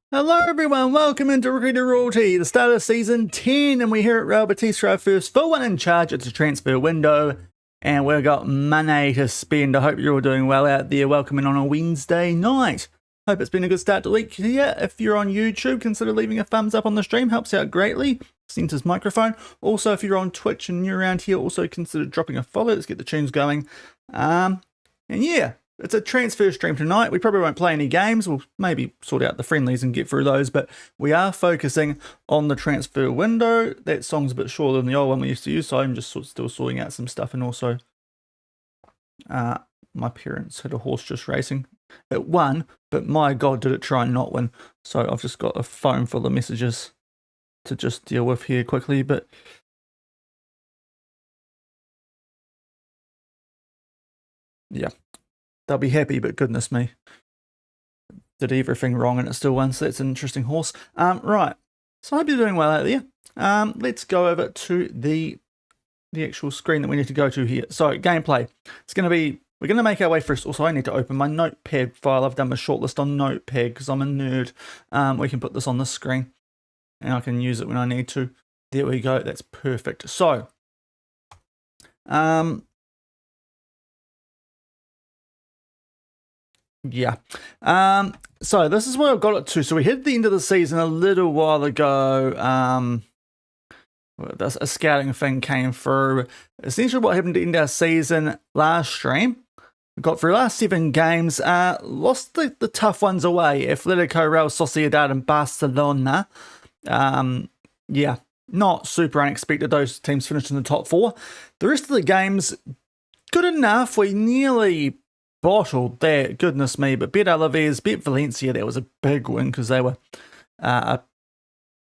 Hello everyone, welcome into Rookie to Royalty, the start of season 10, and we're here at Real Betis for our first full one in charge. It's a transfer window, and we've got money to spend. I hope you're all doing well out there. Welcome in on a Wednesday night. Hope it's been a good start to the week here. If you're on YouTube, consider leaving a thumbs up on the stream, helps out greatly. Center's microphone. Also, if you're on Twitch and you're around here, also consider dropping a follow. Let's get the tunes going. And yeah. It's a transfer stream tonight. We probably won't play any games. We'll maybe sort out the friendlies and get through those, but we are focusing on the transfer window. That song's a bit shorter than the old one we used to use, so I'm just still sorting out some stuff. And also, my parents had a horse just racing. It won, but my God, did it try and not win. So I've just got a phone full of messages to just deal with here quickly, but yeah. They'll be happy, but goodness me. Did everything wrong and it still won, so that's an interesting horse. Right, so I hope you're doing well out there. Let's go over to the actual screen that we need to go to here. So, gameplay. It's going to be, we're going to make our way first. Also, I need to open my notepad file. I've done my shortlist on notepad because I'm a nerd. We can put this on the screen and I can use it when I need to. There we go, that's perfect. So, yeah. So this is where I've got it to. So we hit the end of the season a little while ago. A scouting thing came through. Essentially what happened to end our season last stream. We got through last 7 games. Lost the tough ones away. Atletico, Real Sociedad and Barcelona. Yeah, not super unexpected. Those teams finished in the top 4. The rest of the games, good enough. We nearly bottled that, goodness me, but Bet Alaves, Bet Valencia, that was a big win because they were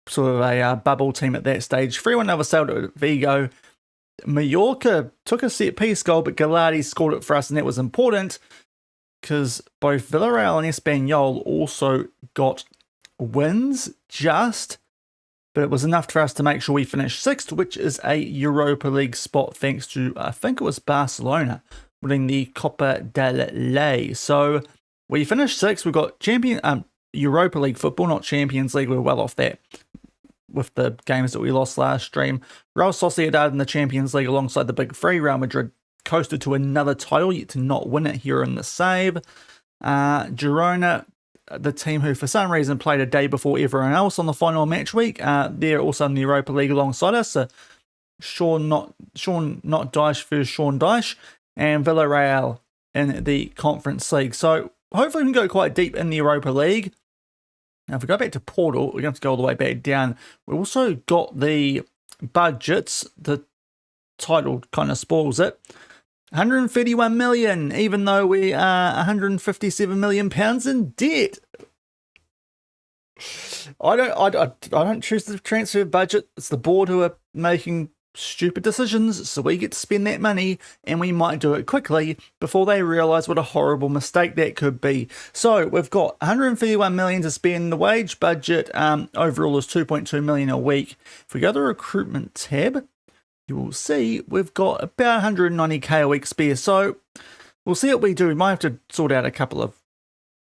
sort of a bubble team at that stage. 3-1 over Celta at Vigo. Mallorca took a set piece goal, but Gallardi scored it for us, and that was important because both Villarreal and Espanyol also got wins but it was enough for us to make sure we finished 6th, which is a Europa League spot thanks to, I think it was Barcelona, winning the Copa del Rey. So we finished 6th. We've got Europa League football, not Champions League. We're well off that with the games that we lost last stream. Real Sociedad in the Champions League alongside the big 3. Real Madrid coasted to another title, yet to not win it here in the save. Girona, the team who for some reason played a day before everyone else on the final match week, they're also in the Europa League alongside us. So Shaun not Dyche versus Shaun Dyche. And Villarreal in the Conference League. So hopefully we can go quite deep in the Europa League. Now if we go back to Portal, we're going to have to go all the way back down. We've also got the budgets. The title kind of spoils it. 131 million, even though we are 157 million pounds in debt. I don't choose the transfer budget. It's the board who are making stupid decisions, so we get to spend that money, and we might do it quickly before they realise what a horrible mistake that could be. So we've got 131 million to spend. The wage budget overall is 2.2 million a week. If we go to the recruitment tab, you will see we've got about 190k a week spare. So we'll see what we do. We might have to sort out a couple of,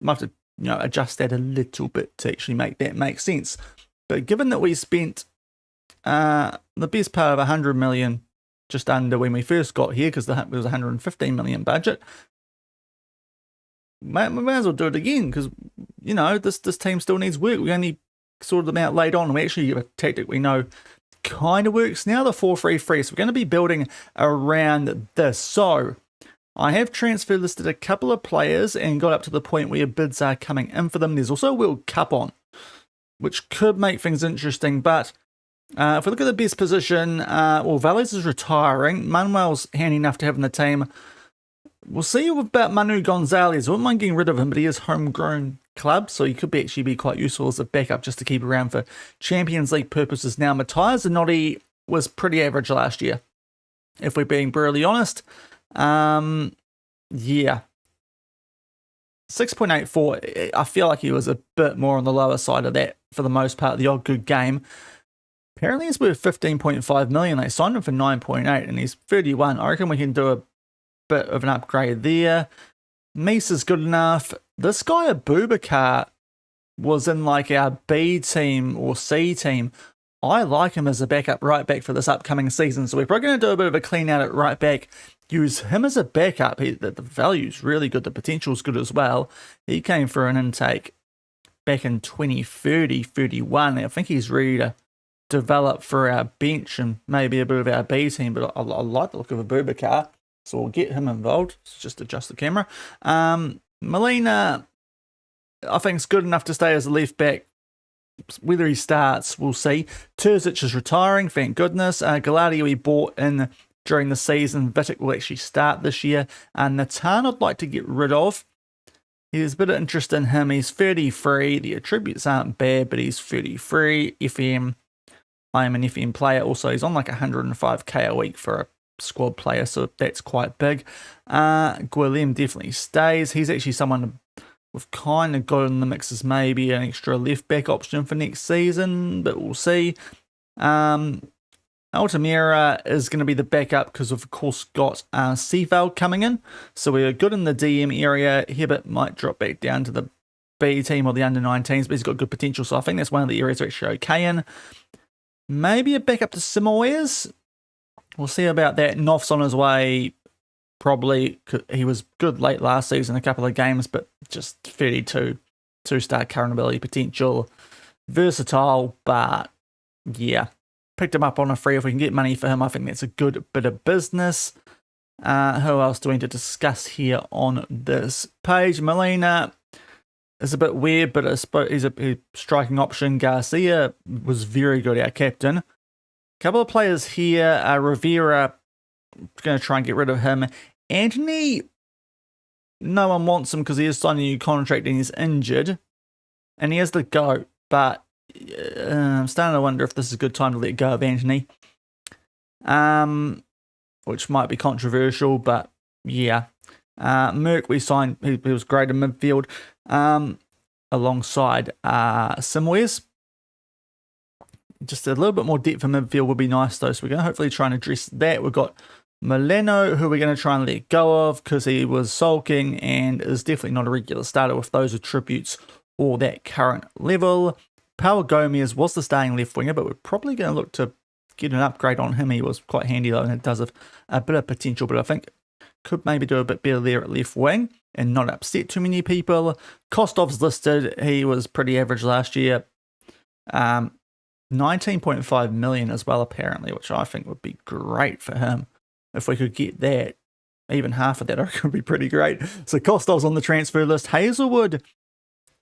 might have to adjust that a little bit to actually make that make sense. But given that we spent the best part of 100 million just under when we first got here, because it was 115 million budget, we may as well do it again, because this team still needs work. We only sorted them out late on, and we actually have a tactic we know kind of works now, the 4-3-3. So we're going to be building around this. So I have transfer listed a couple of players and got up to the point where bids are coming in for them. There's also a World Cup on, which could make things interesting, but if we look at the best position, Valles is retiring. Manuel's handy enough to have in the team. We'll see about Manu Gonzalez. I wouldn't mind getting rid of him, but he is homegrown club, so he could actually be quite useful as a backup just to keep around for Champions League purposes. Now, Matthias Zanotti was pretty average last year, if we're being brutally honest. Yeah. 6.84. I feel like he was a bit more on the lower side of that for the most part, the odd good game. Apparently he's worth 15.5 million. They signed him for 9.8 and he's 31. I reckon we can do a bit of an upgrade there. Mies is good enough. This guy, Abubakar, was in like our B team or C team. I like him as a backup right back for this upcoming season. So we're probably going to do a bit of a clean out at right back. Use him as a backup. The value's really good. The potential's good as well. He came for an intake back in 2030, 31. I think he's ready to develop for our bench and maybe a bit of our B team. But I like the look of a Boubacar. So we'll get him involved. Let's just adjust the camera. Molina, I think it's good enough to stay as a left back. Whether he starts, we'll see. Terzic is retiring, thank goodness. Gallardi we bought in during the season. Vitic will actually start this year. Natan I'd like to get rid of. There's a bit of interest in him. He's 33. The attributes aren't bad, but he's 33. FM. I am an FM player. Also, he's on like 105k a week for a squad player, so that's quite big. Guillem definitely stays. He's actually someone we've kind of got in the mix as maybe an extra left back option for next season, but we'll see. Altamira is going to be the backup because of course got Seaval coming in, so we're good in the DM area. Hibbert might drop back down to the B team or the under-19s, but he's got good potential, so I think that's one of the areas we're actually okay in. Maybe a backup to Simoes. We'll see about that. Noff's on his way. Probably, he was good late last season, a couple of games, but just 32, 2-star current ability potential. Versatile, but yeah. Picked him up on a free. If we can get money for him, I think that's a good bit of business. Who else do we need to discuss here on this page? Molina is a bit weird, but he's a striking option. Garcia was very good, our captain. A couple of players here. Rivera, going to try and get rid of him. Anthony, no one wants him because he is signing a new contract and he's injured. And he has the GOAT, but I'm starting to wonder if this is a good time to let go of Anthony. Which might be controversial, but yeah. Merck, we signed, he was great in midfield. Alongside Simoes. Just a little bit more depth in midfield would be nice though, so we're going to hopefully try and address that. We've got Moleno, who we're going to try and let go of because he was sulking and is definitely not a regular starter with those attributes or that current level. Paulo Gomez was the starting left winger, but we're probably going to look to get an upgrade on him. He was quite handy though, and it does have a bit of potential, but I think could maybe do a bit better there at left wing and not upset too many people. Kostov's listed. He was pretty average last year. 19.5 million as well, apparently, which I think would be great for him. If we could get that, even half of that, I reckon would be pretty great. So Kostov's on the transfer list. Hazelwood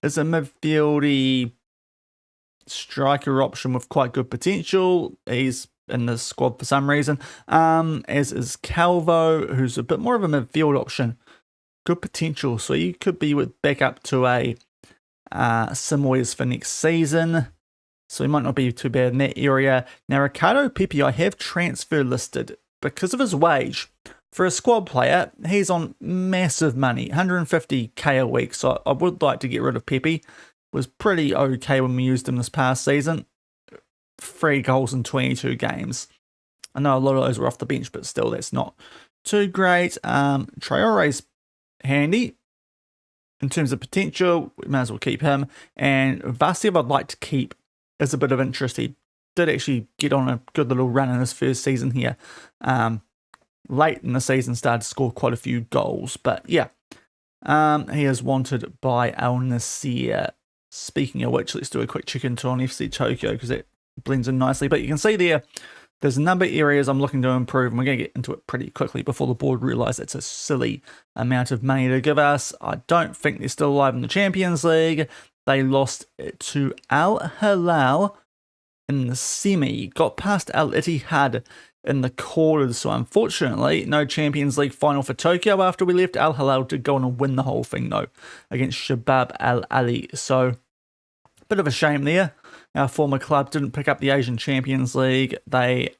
is a midfieldy striker option with quite good potential. He's in the squad for some reason. As is Calvo, who's a bit more of a midfield option. Good potential. So you could be with back up to a Simoes for next season. So he might not be too bad in that area. Now, Ricardo Pepe, I have transfer listed because of his wage. For a squad player, he's on massive money, 150k a week. So I would like to get rid of Pepe. Was pretty okay when we used him this past season. 3 goals in 22 games. I know a lot of those were off the bench, but still, that's not too great. Traore's handy. In terms of potential, we may as well keep him. And Vasev I'd like to keep as a bit of interest. He did actually get on a good little run in his first season here. Late in the season, started to score quite a few goals. But yeah, he is wanted by Al Nassr. Speaking of which, let's do a quick check into on FC Tokyo because that blends in nicely. But you can see there's a number of areas I'm looking to improve, and we're going to get into it pretty quickly before the board realise it's a silly amount of money to give us. I don't think they're still alive in the Champions League. They lost to Al Hilal in the semi, got past Al Ittihad in the quarters, so unfortunately no Champions League final for Tokyo after we left. Al Hilal did go on and win the whole thing though against Shabab Al Ali, so bit of a shame there. Our former club didn't pick up the Asian Champions League. They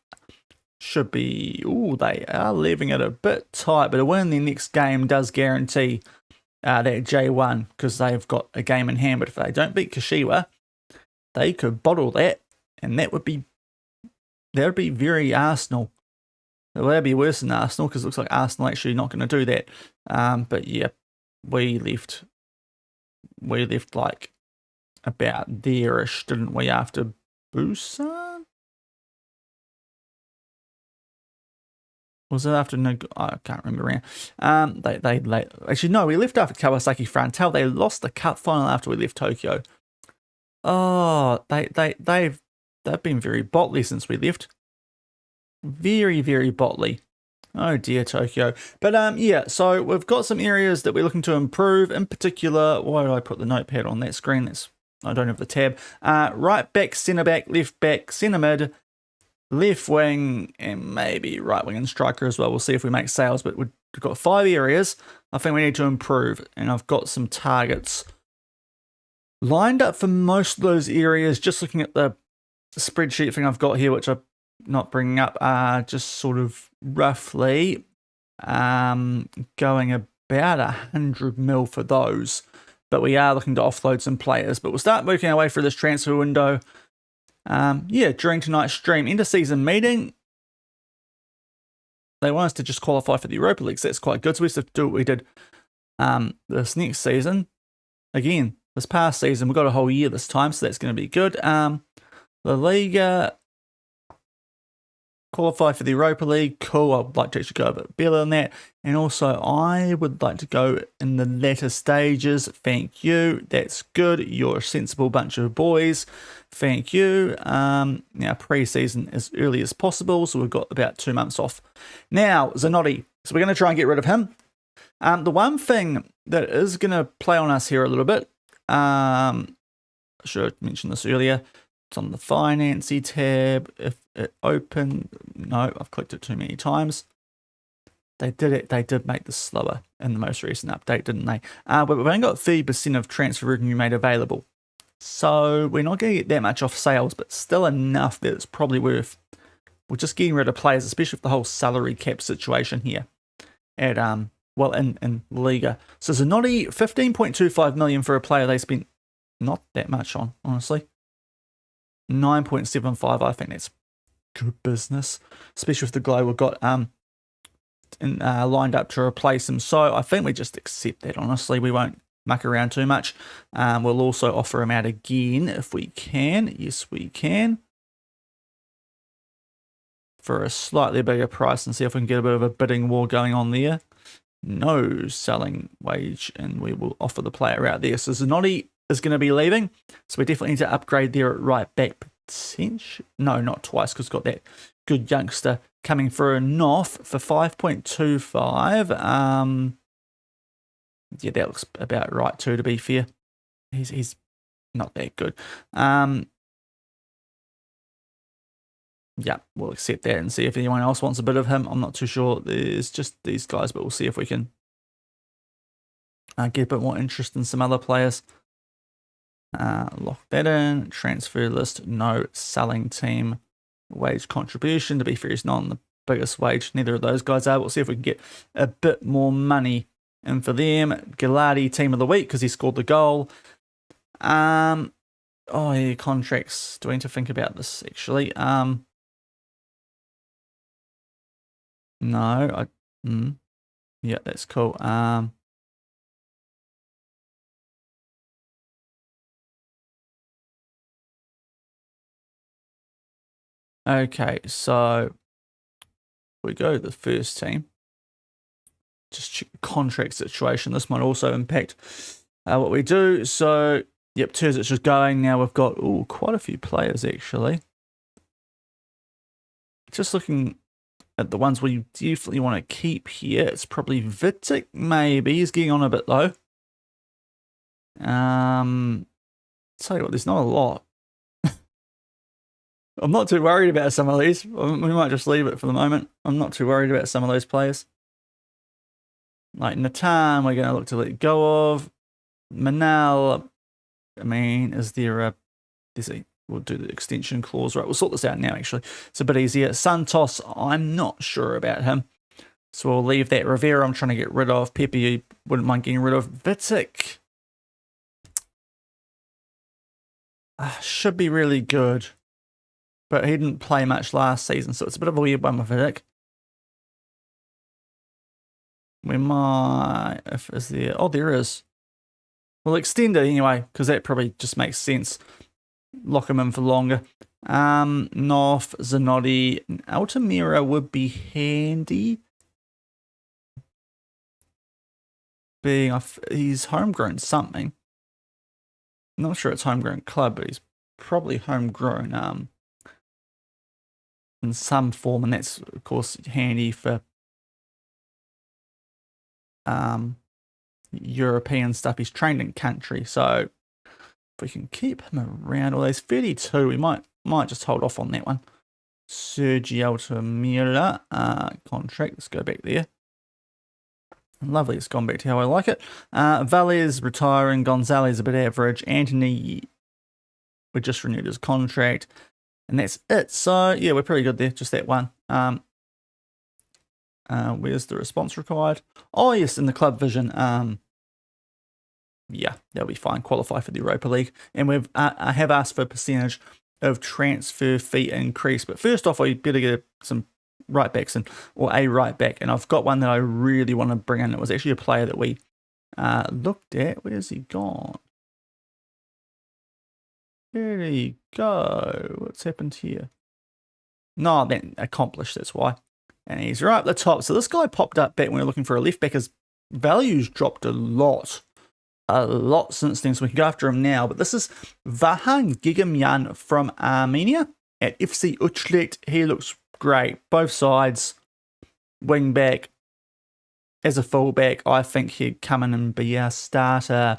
should be, they are leaving it a bit tight, but a win in their next game does guarantee that J1 because they've got a game in hand. But if they don't beat Kashiwa, they could bottle that, and that would be very Arsenal. Well, that'd be worse than Arsenal because it looks like Arsenal actually not going to do that. But yeah, we left like about there-ish, didn't we, after Busan? Was it after I can't remember now. They actually no, we left after Kawasaki Frontale. They lost the cup final after we left Tokyo. Oh, they've been very botley since we left. Very, very botley. Oh dear, Tokyo. But yeah, so we've got some areas that we're looking to improve. In particular, why did I put the notepad on that screen? I don't have the tab. Right back, centre back, left back, centre mid, left wing, and maybe right wing and striker as well. We'll see if we make sales, but we've got 5 areas I think we need to improve, and I've got some targets lined up for most of those areas. Just looking at the spreadsheet thing I've got here, which I'm not bringing up, just sort of roughly going about 100 mil for those. But we are looking to offload some players. But we'll start working our way through this transfer window. Yeah, during tonight's stream, inter-season meeting, they want us to just qualify for the Europa League, so that's quite good. So we have to do what we did this next season. Again, this past season, we've got a whole year this time, so that's going to be good. La Liga, qualify for the Europa League. Cool, I'd like to actually go a bit better than that. And also, I would like to go in the latter stages. Thank you. That's good. You're a sensible bunch of boys. Thank you. Now, pre-season as early as possible, so we've got about 2 months off. Now, Zanotti. So we're going to try and get rid of him. The one thing that is going to play on us here a little bit, I should have mentioned this earlier. It's on the Financy tab. If it opened, no, I've clicked it too many times. They did it. They did make this slower in the most recent update, didn't they? But we've only got 30% of transfer revenue made available. So we're not going to get that much off sales, but still enough that it's probably worth. We're just getting rid of players, especially with the whole salary cap situation here at well in Liga. So Zanotti, 15.25 million for a player they spent not that much on, honestly. 9.75. I think that's good business, especially with the glow we've got lined up to replace him. So I think we just accept that, honestly. We won't muck around too much. We'll also offer him out again if we can. Yes, we can. For a slightly bigger price and see if we can get a bit of a bidding war going on there. No selling wage, and we will offer the player out there. So Zanotti is going to be leaving, so we definitely need to upgrade there at right back. No, not twice, because we've got that good youngster coming through a Noff for 5.25. Yeah, that looks about right too, to be fair. He's not that good. Yeah, we'll accept that and see if anyone else wants a bit of him. I'm not too sure. There's just these guys, but we'll see if we can get a bit more interest in some other players. Lock that in. Transfer list, no selling team. Wage contribution, to be fair, is not on the biggest wage. Neither of those guys are. We'll see if we can get a bit more money in for them. Galati, team of the week, because he scored the goal. Oh yeah, contracts. Do I need to think about this, actually? No, yeah, that's cool. Okay, so we go to the first team. Just check the contract situation. This might also impact what we do. So, yep, Terzic's just going. Now we've got quite a few players, actually. Just looking at the ones we definitely want to keep here. It's probably Vitic, maybe. He's getting on a bit low. Tell you what, there's not a lot. I'm not too worried about some of these. We might just leave it for the moment. I'm not too worried about some of those players. Like Natan, we're going to look to let go of. Manal, I mean, is there a... We'll do the extension clause. Right, we'll sort this out now, actually. It's a bit easier. Santos, I'm not sure about him. So we'll leave that. Rivera, I'm trying to get rid of. Pepe, wouldn't mind getting rid of. Vitic. Should be really good. But he didn't play much last season, so it's a bit of a weird one with Vitic. We might... Is there... Oh, there is. We'll extend it anyway, because that probably just makes sense. Lock him in for longer. North, Zanotti, Altamira would be handy. Being he's homegrown something. Not sure it's homegrown club, but he's probably homegrown in some form, and that's of course handy for European stuff. He's trained in country, so if we can keep him around. Well, he's 32. We might just hold off on that one. Sergi Altamira contract. Let's go back there. Lovely, it's gone back to how I like it. Valles retiring, Gonzalez a bit average, Anthony, we just renewed his contract, and that's it. So yeah, we're pretty good there, just that one. Where's the response required? Oh yes, in the club vision. Yeah, that'll be fine. Qualify for the Europa League, and I have asked for a percentage of transfer fee increase. But first off, I better get some right backs or a right back, and I've got one that I really want to bring in. It was actually a player that we looked at. Where's he gone? There you go. What's happened here? No, that accomplished, that's why. And he's right up the top. So this guy popped up back when we were looking for a left back. His value's dropped a lot since then, so we can go after him now. But this is Vahan Gigamyan from Armenia at FC Utrecht. He looks great, both sides. Wing back, as a fullback, I think he'd come in and be a starter.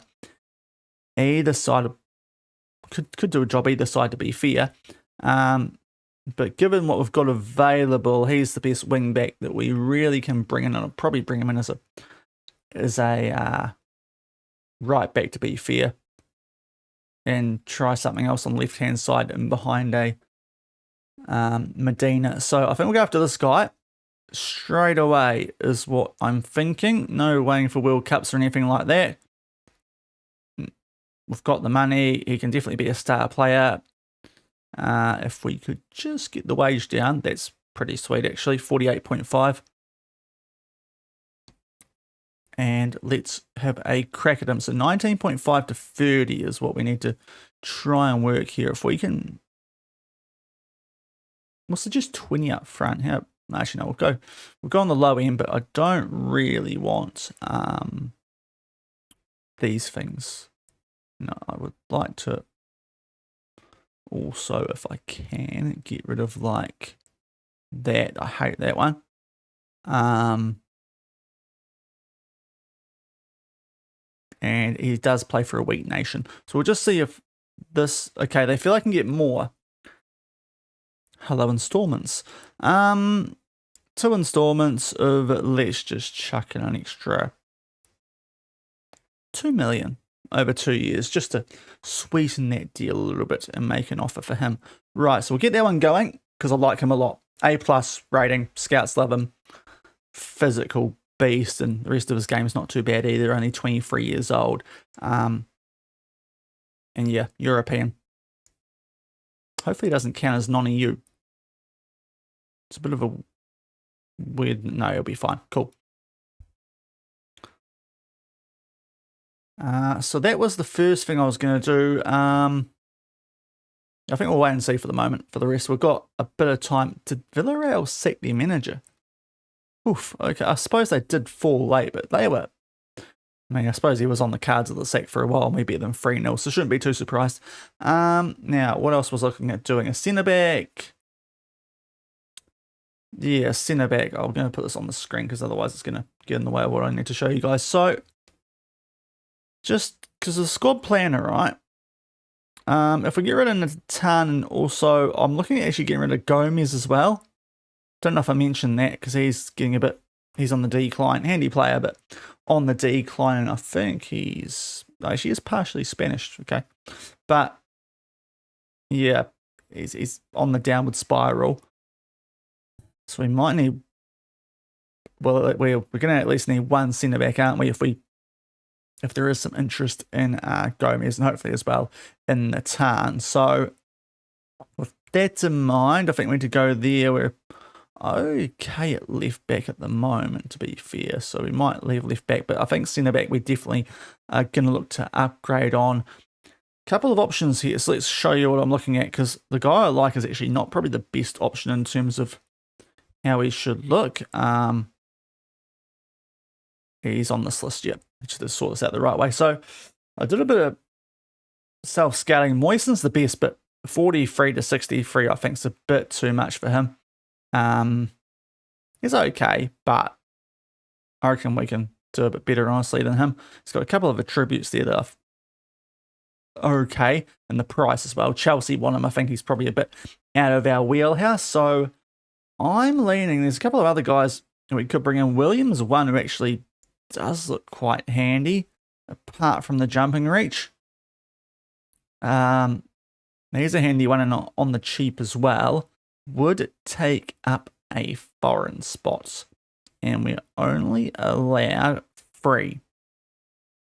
Either side could do a job either side, to be fair. But given what we've got available, he's the best wing back that we really can bring in. And I'll probably bring him in as a right back, to be fair, and try something else on the left hand side and behind a Medina. So I think we'll go after this guy straight away is what I'm thinking. No waiting for World Cups or anything like that. We've got the money. He can definitely be a star player. If we could just get the wage down, that's pretty sweet actually, 48.5. And let's have a crack at him. So 19.5 to 30 is what we need to try and work here. If we can, we'll suggest 20 up front. Actually, no, we'll go on the low end, but I don't really want these things. No, I would like to also, if I can, get rid of like that. I hate that one. And he does play for a weak nation. So we'll just see if this, okay, they feel I can get more. Hello, installments. 2 installments of, let's just chuck in an extra 2 million over 2 years, just to sweeten that deal a little bit and make an offer for him. Right, so we'll get that one going, because I like him a lot. A+ rating, scouts love him. Physical beast, and the rest of his game is not too bad either, only 23 years old. And yeah, European. Hopefully it doesn't count as non-EU. It's a bit of a weird, no, it'll be fine. Cool. So that was the first thing I was going to do. I think we'll wait and see for the moment. For the rest, we've got a bit of time. Did Villarreal sack their manager? Oof, okay, I suppose they did fall late, but they were, I mean, I suppose he was on the cards of the sack for a while. We beat them 3-0, so shouldn't be too surprised. Now, what else was I looking at doing? A centre-back. Yeah, centre-back. I'm going to put this on the screen, because otherwise it's going to get in the way of what I need to show you guys. So, just because of the squad planner, right? If we get rid of Natan, and also I'm looking at actually getting rid of Gomez as well. Don't know if I mentioned that, because he's getting a bit, he's on the decline. Handy player, but on the decline. And I think he's, actually is partially Spanish, okay. But yeah, he's on the downward spiral. So we might need, well, we're going to at least need one centre back, aren't we? If there is some interest in Gomez, and hopefully as well in Natan. So with that in mind, I think we need to go there. okay at left back at the moment, to be fair. So we might leave left back, but I think centre back we definitely are going to look to upgrade on. Couple of options here, so let's show you what I'm looking at, because the guy I like is actually not probably the best option in terms of how he should look. He's on this list, yep. Just to sort this out the right way. So I did a bit of self-scouting. Moisten's the best, but 43 to 63 I think is a bit too much for him. He's okay, but I reckon we can do a bit better, honestly, than him. He's got a couple of attributes there that are okay, and the price as well. Chelsea want him. I think he's probably a bit out of our wheelhouse, so I'm leaning. There's a couple of other guys we could bring in. Williams, one who actually does look quite handy, apart from the jumping reach. He's a handy one and on the cheap as well. Would take up a foreign spot, and we're only allowed 3.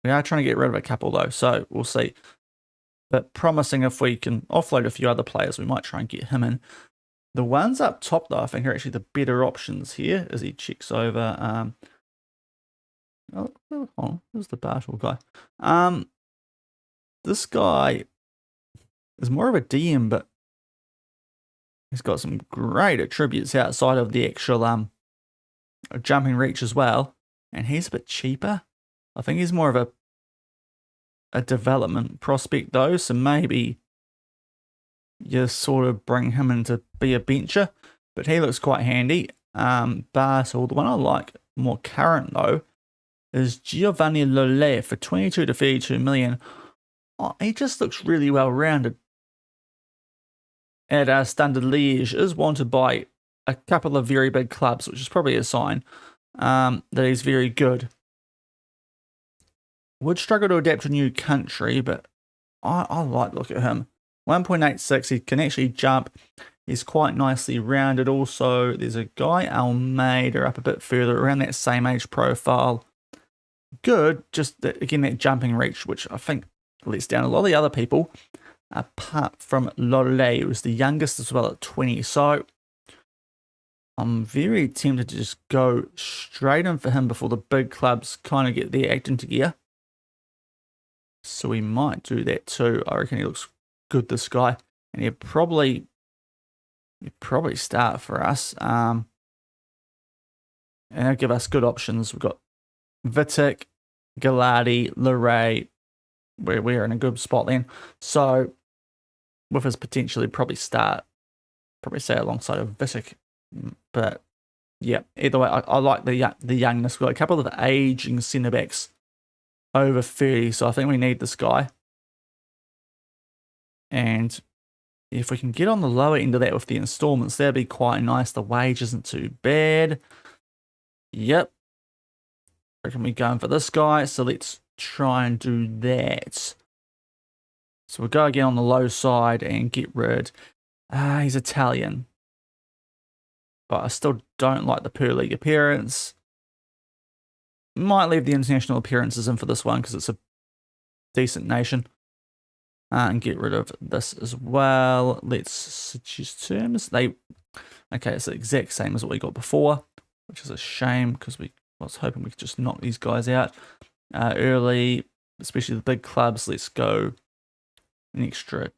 We are trying to get rid of a couple though, so we'll see. But promising if we can offload a few other players, we might try and get him in. The ones up top though, I think are actually the better options here as he checks over. Oh, hold on, who's the Bartle guy? This guy is more of a DM, but he's got some great attributes outside of the actual jumping reach as well. And he's a bit cheaper. I think he's more of a development prospect though, so maybe you sort of bring him in to be a bencher, but he looks quite handy. Bartle, the one I like more current though, is Giovanni Lollet for 22 to 32 million. Oh, he just looks really well rounded. At Standard Liège is wanted by a couple of very big clubs, which is probably a sign that he's very good. Would struggle to adapt to a new country, but I like to look at him. 1.86, he can actually jump. He's quite nicely rounded. Also, there's a guy, Almeida, up a bit further, around that same age profile. Good, just that, again, that jumping reach, which I think lets down a lot of the other people, apart from Lollet, who's the youngest as well at 20. So I'm very tempted to just go straight in for him before the big clubs kind of get their act into gear. So we might do that too. I reckon he looks good, this guy. And he'd probably start for us. And he'll give us good options. We've got Vitic, Gallardi, Leray. We're in a good spot then. So with his potential, he'd probably start, say alongside of Vitic. But yeah, either way, I like the youngness. We've got a couple of aging centre backs over 30, so I think we need this guy. And if we can get on the lower end of that with the installments, that'd be quite nice. The wage isn't too bad. Yep. Reckon we're going for this guy, so let's try and do that. So we'll go again on the low side and get rid. He's Italian, but I still don't like the per league appearance. Might leave the international appearances in for this one because it's a decent nation. And get rid of this as well. Let's suggest terms. Okay, it's the exact same as what we got before, which is a shame because I was hoping we could just knock these guys out early, especially the big clubs. Let's go an extra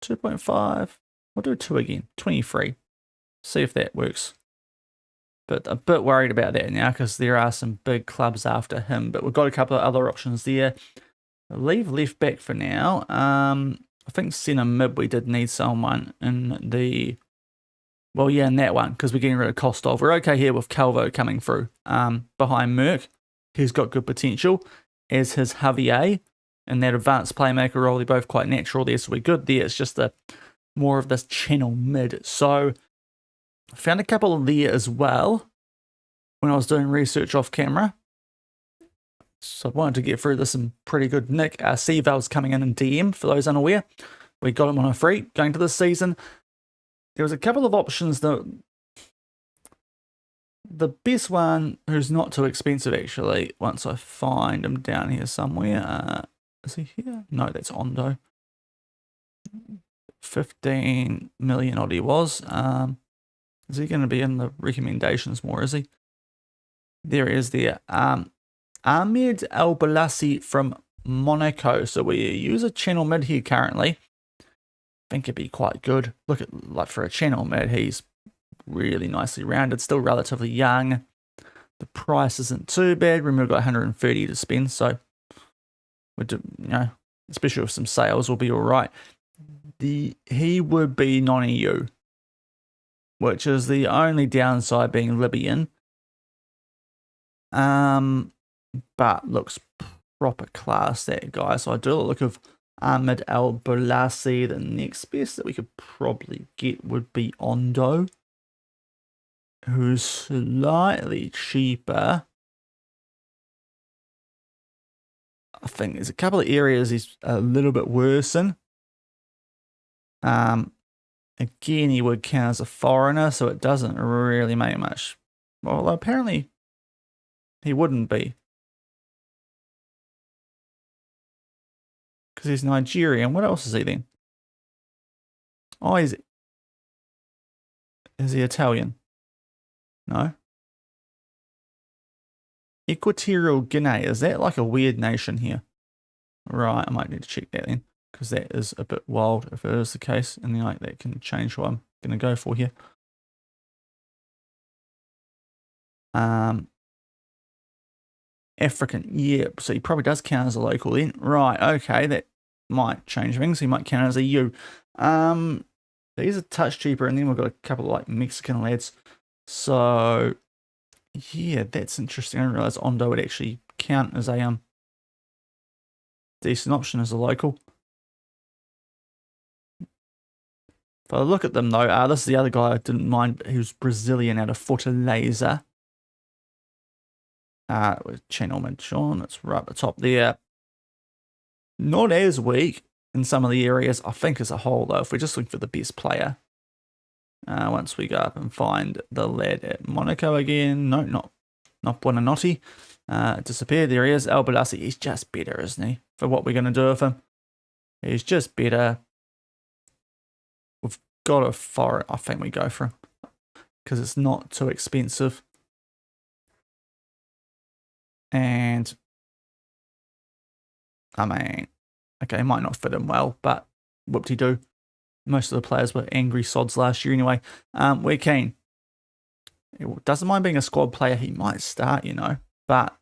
2.5. I'll do 2 again, 23. See if that works. But a bit worried about that now because there are some big clubs after him. But we've got a couple of other options there. I'll leave left back for now. I think centre mid we did need someone in the... Well, yeah, in that one because we're getting rid of Kostov. We're okay here with Calvo coming through behind Merck. He's got good potential, as his Javier in that advanced playmaker role. They're both quite natural there, so we're good there. It's just more of this channel mid. So I found a couple there as well when I was doing research off camera. So I wanted to get through this in pretty good nick. Seaval's coming in DM, for those unaware. We got him on a free going to this season. There was a couple of options though. The best one, who's not too expensive actually, once I find him down here somewhere. Is he here? No, that's Ondo. 15 million odd he was. Is he going to be in the recommendations more, is he? There he is there. Ahmed El-Balassi from Monaco. So we use a channel mid here currently. I think it'd be quite good. Look at, like, for a channel mid, he's really nicely rounded, still relatively young. The price isn't too bad. Remember, we've got 130 to spend, so we do, you know, especially with some sales, will be all right. He would be non-EU, which is the only downside being Libyan. But looks proper class, that guy. So I do look of Ahmed El-Balassi. The next best that we could probably get would be Ondo, who's slightly cheaper. I think there's a couple of areas he's a little bit worse in. Again, he would count as a foreigner, so it doesn't really make much. Well, apparently he wouldn't be, because he's Nigerian. What else is he then? Oh, is he Italian? No. Equatorial Guinea. Is that like a weird nation here? Right, I might need to check that then, because that is a bit wild if it is the case, and then, like, that can change what I'm going to go for here. African, yeah, so he probably does count as a local then. Right, okay, that might change things. He might count as a U. He's a touch cheaper, and then we've got a couple of, like, Mexican lads. So, yeah, that's interesting. I didn't realize Ondo would actually count as a decent option as a local. If I look at them though, this is the other guy I didn't mind. He was Brazilian out of Fortaleza. With Channelman Shaun, that's right at the top there. Not as weak in some of the areas, I think, as a whole, though, if we're just looking for the best player. Once we go up and find the lad at Monaco again. No, not Buonanotte. Disappeared. There he is. El-Balassi. He's just better, isn't he? For what we're going to do with him. He's just better. We've got a foreign. I think we go for him, because it's not too expensive. And I mean, okay, it might not fit him well, but whoop-de-doo. Most of the players were angry sods last year anyway. We're keen. He doesn't mind being a squad player. He might start, you know, but,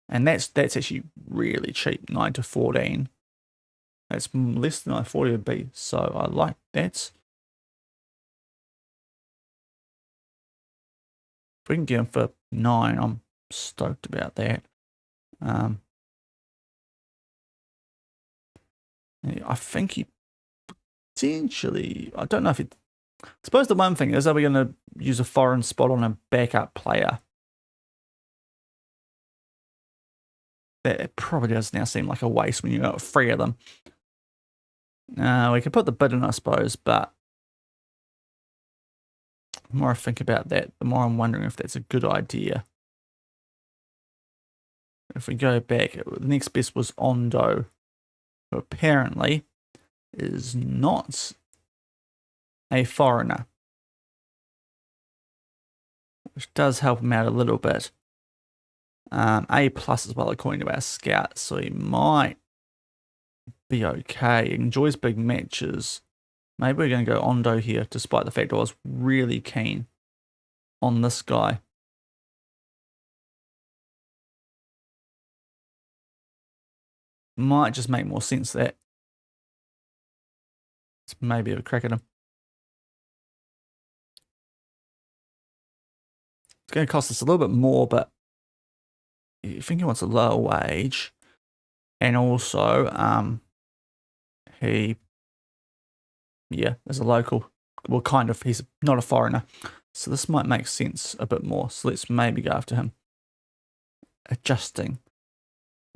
and that's actually really cheap, 9 to 14. That's less than I thought it would be, so I like that. If we can get him for 9, I'm stoked about that. I think he potentially, I don't know if it, I suppose the one thing is, are we going to use a foreign spot on a backup player? That probably does now seem like a waste when you got 3 of them. We can put the bid in, I suppose, but the more I think about that, the more I'm wondering if that's a good idea. If we go back, the next best was Ondo, who apparently is not a foreigner, which does help him out a little bit. A+ as well, according to our scouts, so he might be okay. He enjoys big matches. Maybe we're going to go Ondo here, despite the fact I was really keen on this guy. Might just make more sense that. Let's maybe have a crack at him. It's going to cost us a little bit more, but I think he wants a lower wage. And also, he, yeah, as a local, well, kind of, he's not a foreigner. So this might make sense a bit more. So let's maybe go after him. Adjusting.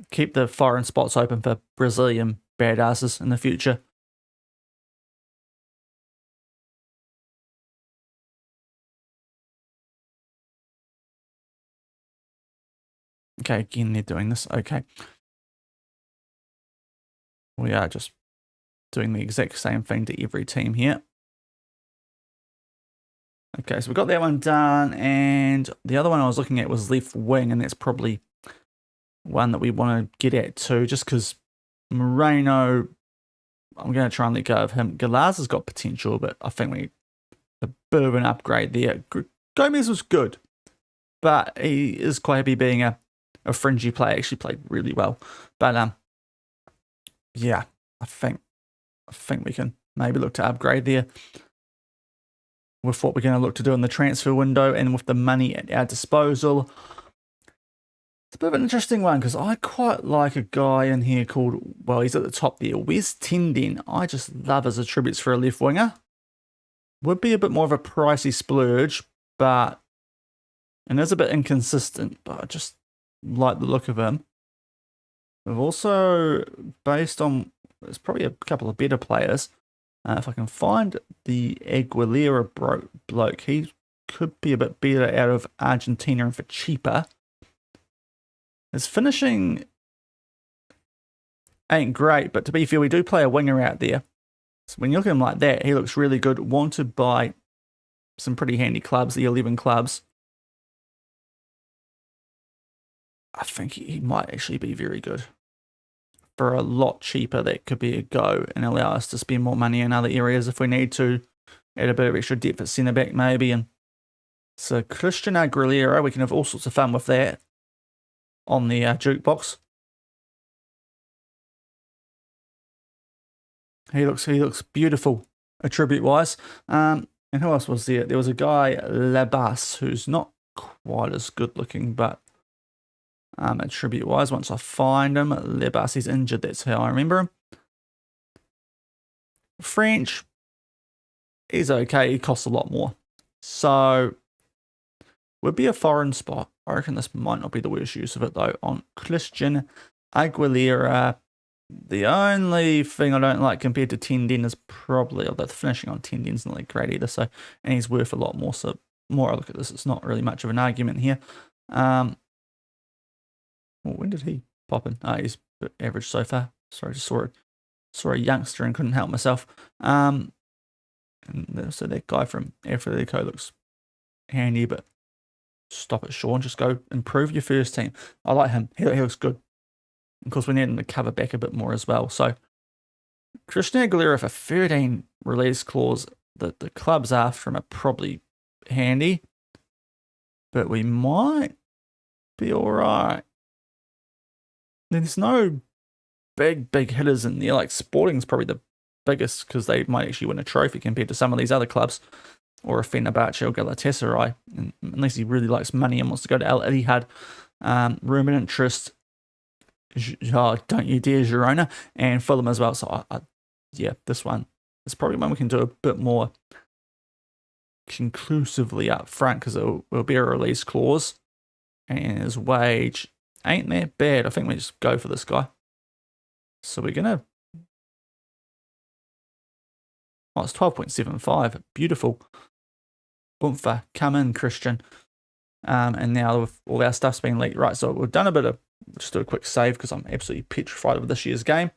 Keep the foreign spots open for Brazilian badasses in the future. Okay, again, they're doing this. Okay. We are just doing the exact same thing to every team here. Okay, so we got that one done, and the other one I was looking at was left wing, and that's probably one that we want to get at too, just because Moreno, I'm going to try and let go of him. Galaz has got potential, but I think we need a bit of an upgrade there. Gomez was good, but he is quite happy being a fringy player. Actually played really well, but yeah, I think we can maybe look to upgrade there with what we're going to look to do in the transfer window and with the money at our disposal. It's a bit of an interesting one because I quite like a guy in here called, well, he's at the top there, Wes Tendin. I just love his attributes for a left winger. Would be a bit more of a pricey splurge, and is a bit inconsistent, but I just like the look of him. We've also, based on, there's probably a couple of better players. If I can find the Aguilera bloke, he could be a bit better out of Argentina and for cheaper. His finishing ain't great, but to be fair, we do play a winger out there. So when you look at him like that, he looks really good. Wanted by some pretty handy clubs, the 11 clubs. I think he might actually be very good. For a lot cheaper, that could be a go and allow us to spend more money in other areas if we need to. Add a bit of extra depth at centre back maybe. And so Christian Aguilera, we can have all sorts of fun with that on the jukebox. He looks beautiful attribute wise. And who else was there? There was a guy, Labas, who's not quite as good looking, but attribute wise, once I find him, Labas, he's injured, that's how I remember him. French, he's okay, he costs a lot more. So would be a foreign spot. I reckon this might not be the worst use of it though. On Christian Aguilera, the only thing I don't like compared to Tendin is probably, although the finishing on Tendin's not like great either, so, and he's worth a lot more, so more I look at this, it's not really much of an argument here. Well, when did he pop in? He's average so far. Sorry, just saw a youngster and couldn't help myself. And so that guy from Atletico looks handy, but stop it, Shaun. Just go improve your first team. I like him. He looks good. Of course, we need him to cover back a bit more as well. So Christian Aguilera for 13 release clause. The clubs after him are probably handy, but we might be all right. There's no big hitters in there. Like Sporting's probably the biggest because they might actually win a trophy compared to some of these other clubs, or a Fenerbahce or Galatasaray, unless he really likes money and wants to go to Al Ittihad. Rumored interest, don't you dare, Girona, and Fulham as well. So yeah, this one is probably one we can do a bit more conclusively up front because it will be a release clause, and his wage ain't that bad. I think we just go for this guy. So we're gonna. Oh, it's 12.75. Beautiful. Boomfa, come in, Christian. And now with all our stuff's been leaked, right? So we've done a bit of. Just do a quick save because I'm absolutely petrified of this year's game.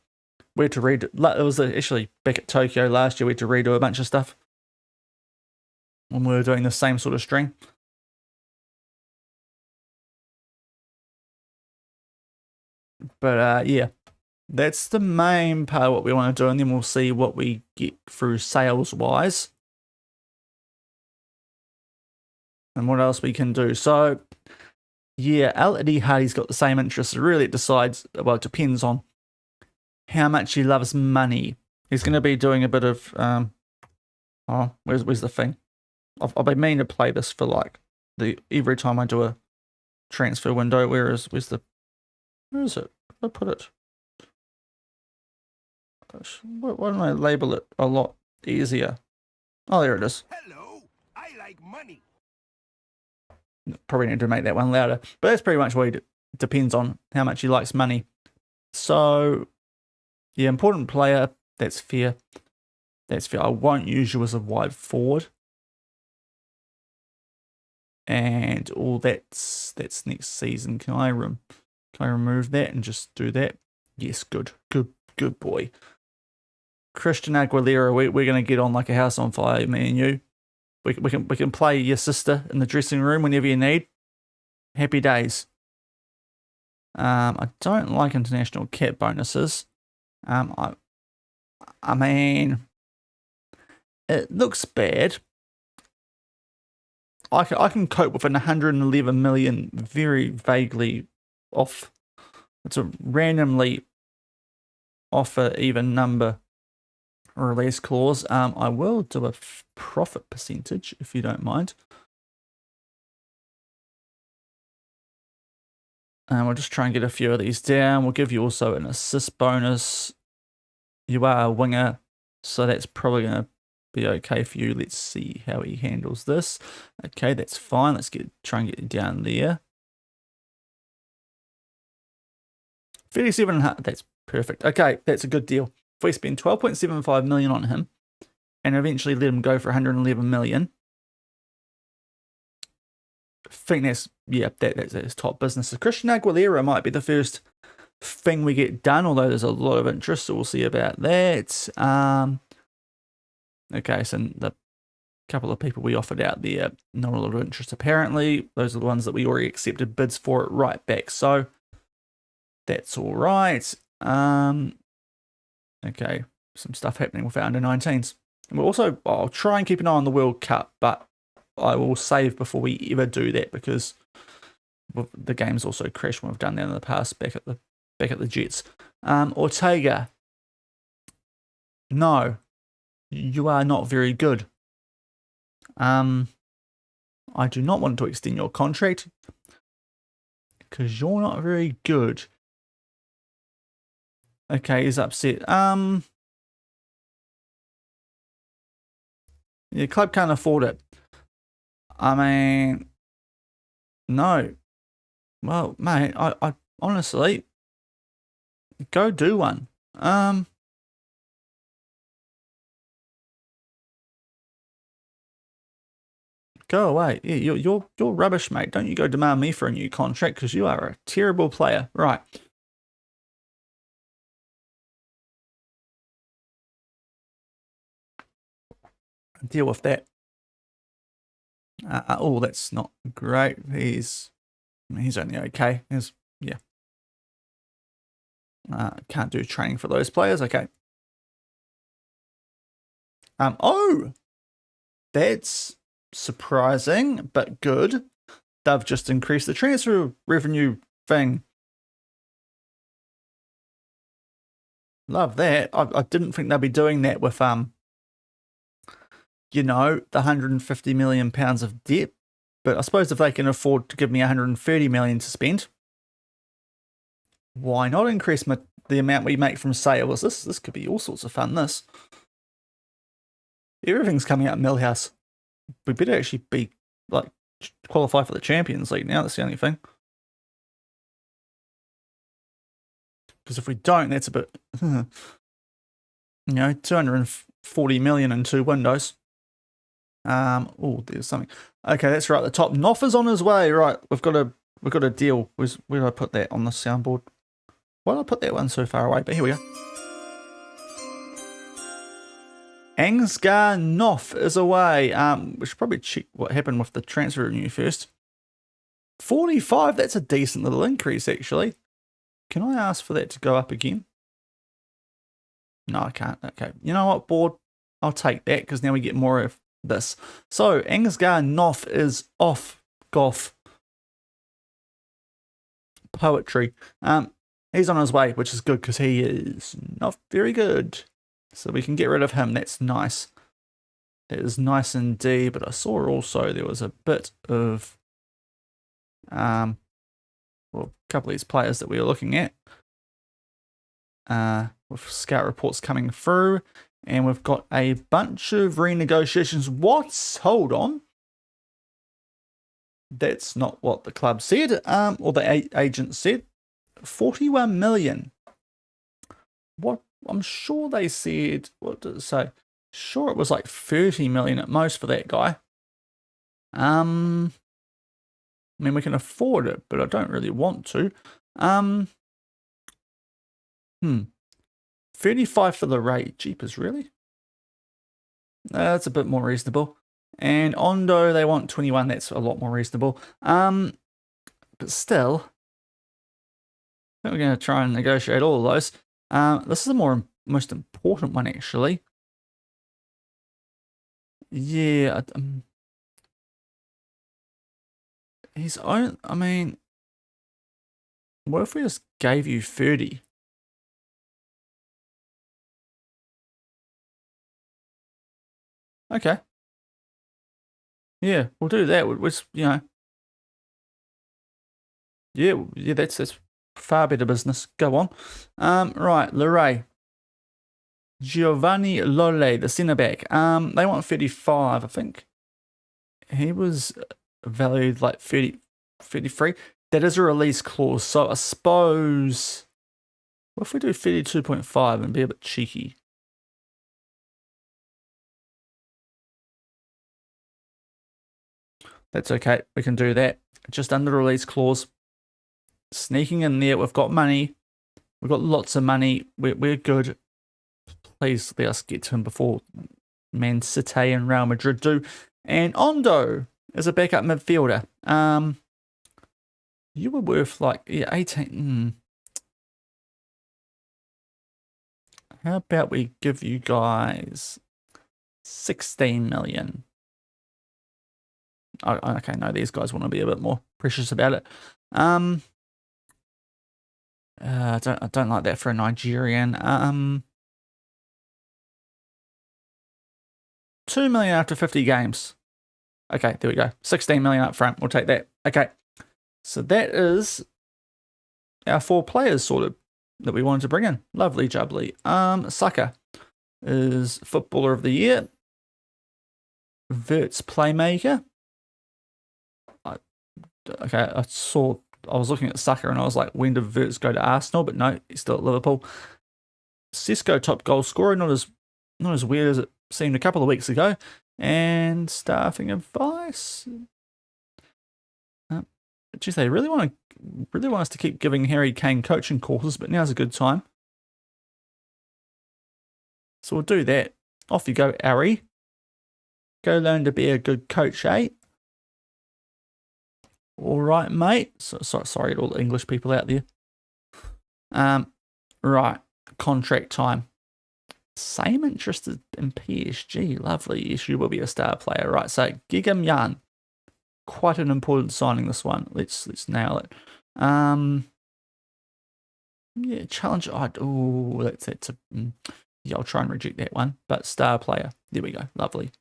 We had to read. It was actually back at Tokyo last year. We had to redo a bunch of stuff when we were doing the same sort of string. But yeah, that's the main part of what we want to do, and then we'll see what we get through sales-wise. And what else we can do. So, yeah, Al Ittihad's got the same interest. Really, it decides, well, it depends on how much he loves money. He's going to be doing a bit of, where's the thing? I've been meaning to play this for like, every time I do a transfer window. Where is it? Where did I put it? Why don't I label it a lot easier? Oh, there it is. Hello, I like money. Probably need to make that one louder, but that's pretty much what it depends on how much he likes money. So, yeah, important player. That's fair. That's fair. I won't use you as a wide forward, and all that's next season. Can I remove that and just do that? Yes, good boy. Christian Aguilera, we're going to get on like a house on fire, me and you. We can play your sister in the dressing room whenever you need. Happy days. I don't like international cap bonuses. I mean, it looks bad. I can cope with an 111 million very vaguely off. It's a randomly off a even number release clause. I will do a profit percentage if you don't mind. And we'll just try and get a few of these down. We'll give you also an assist bonus. You are a winger, so that's probably going to be okay for you. Let's see how he handles this. Okay, that's fine. Let's try and get you down there. 37.5. That's perfect. Okay, that's a good deal. If we spend 12.75 million on him and eventually let him go for 111 million, I think that's, yeah, that's top business. So Christian Aguilera might be the first thing we get done, although there's a lot of interest, so we'll see about that. Okay, so the couple of people we offered out there, not a lot of interest apparently. Those are the ones that we already accepted bids for it right back, so that's all right. Okay, some stuff happening with our under-19s. And we'll also, I'll try and keep an eye on the World Cup, but I will save before we ever do that because the game's also crashed when we've done that in the past back at the Jets. Ortega. No, you are not very good. I do not want to extend your contract because you're not very good. Okay, he's upset. Your club can't afford it. I mean, no. Well, mate, I honestly, go do one. Go away. Yeah, you're rubbish, mate. Don't you go demand me for a new contract because you are a terrible player. Right. Deal with that. Oh, that's not great. He's only okay. Yeah. Can't do training for those players. Okay. Oh, that's surprising, but good. They've just increased the transfer revenue thing. Love that. I didn't think they'd be doing that with you know, the 150 million pounds of debt. But I suppose if they can afford to give me 130 million to spend, why not increase the amount we make from sales? This could be all sorts of fun, this. Everything's coming out of Millhouse. We better actually be, like, qualify for the Champions League now. That's the only thing. Because if we don't, that's a bit, you know, 240 million in 2 windows. Oh, there's something. Okay, that's right. The top Noff is on his way. Right, we've got a deal. Where did I put that on the soundboard? Why did I put that one so far away? But here we go. Ansgar Noff is away. We should probably check what happened with the transfer revenue first. 45. That's a decent little increase, actually. Can I ask for that to go up again? No, I can't. Okay. You know what, board? I'll take that because now we get more of this. So, Ansgar Noff is off. Goff. Poetry. He's on his way, which is good because he is not very good. So we can get rid of him. That's nice. That is nice indeed. But I saw also there was a bit of well, a couple of these players that we were looking at. With scout reports coming through. And we've got a bunch of renegotiations. What? Hold on. That's not what the club said, or the agent said. 41 million. What? I'm sure they said, what did it say? Sure, it was like 30 million at most for that guy. I mean, we can afford it, but I don't really want to. 35 for the rate. Jeepers, really? That's a bit more reasonable. And Ondo, they want 21. That's a lot more reasonable. But still, I think we're going to try and negotiate all of those. This is the most important one, actually. Yeah. His own, I mean, what if we just gave you 30? Okay. Yeah, we'll do that. Which, you know. Yeah, that's far better business. Go on. Right, Lorray. Giovanni Lole, the centre back. They want 35, I think. He was valued like 30, 33. That is a release clause, so I suppose. What if we do 32.5 and be a bit cheeky? That's okay. We can do that. Just under the release clause. Sneaking in there. We've got money. We've got lots of money. We're good. Please let us get to him before Man City and Real Madrid do. And Ondo is a backup midfielder. You were worth like 18. How about we give you guys 16 million? Okay, no, these guys want to be a bit more precious about it. I don't like that for a Nigerian. 2 million after 50 games. Okay, there we go. 16 million up front. We'll take that. Okay. So that is our 4 players sorted that we wanted to bring in. Lovely jubbly. Saka is Footballer of the Year. Verts Playmaker. I was looking at Saka and I was like, when did Verts go to Arsenal? But no, he's still at Liverpool. Cisco top goal scorer, not as weird as it seemed a couple of weeks ago. And staffing advice. Geez, they really want us to keep giving Harry Kane coaching courses, but now's a good time. So we'll do that. Off you go, Ari. Go learn to be a good coach, eh? All right, mate. Sorry to all the English people out there. Right. Contract time. Same interest in PSG. Lovely. Yes, you will be a star player. Right, so Gigam Yan. Quite an important signing, this one. Let's nail it. Yeah, challenge. Oh, that's yeah, I'll try and reject that one. But star player. There we go. Lovely.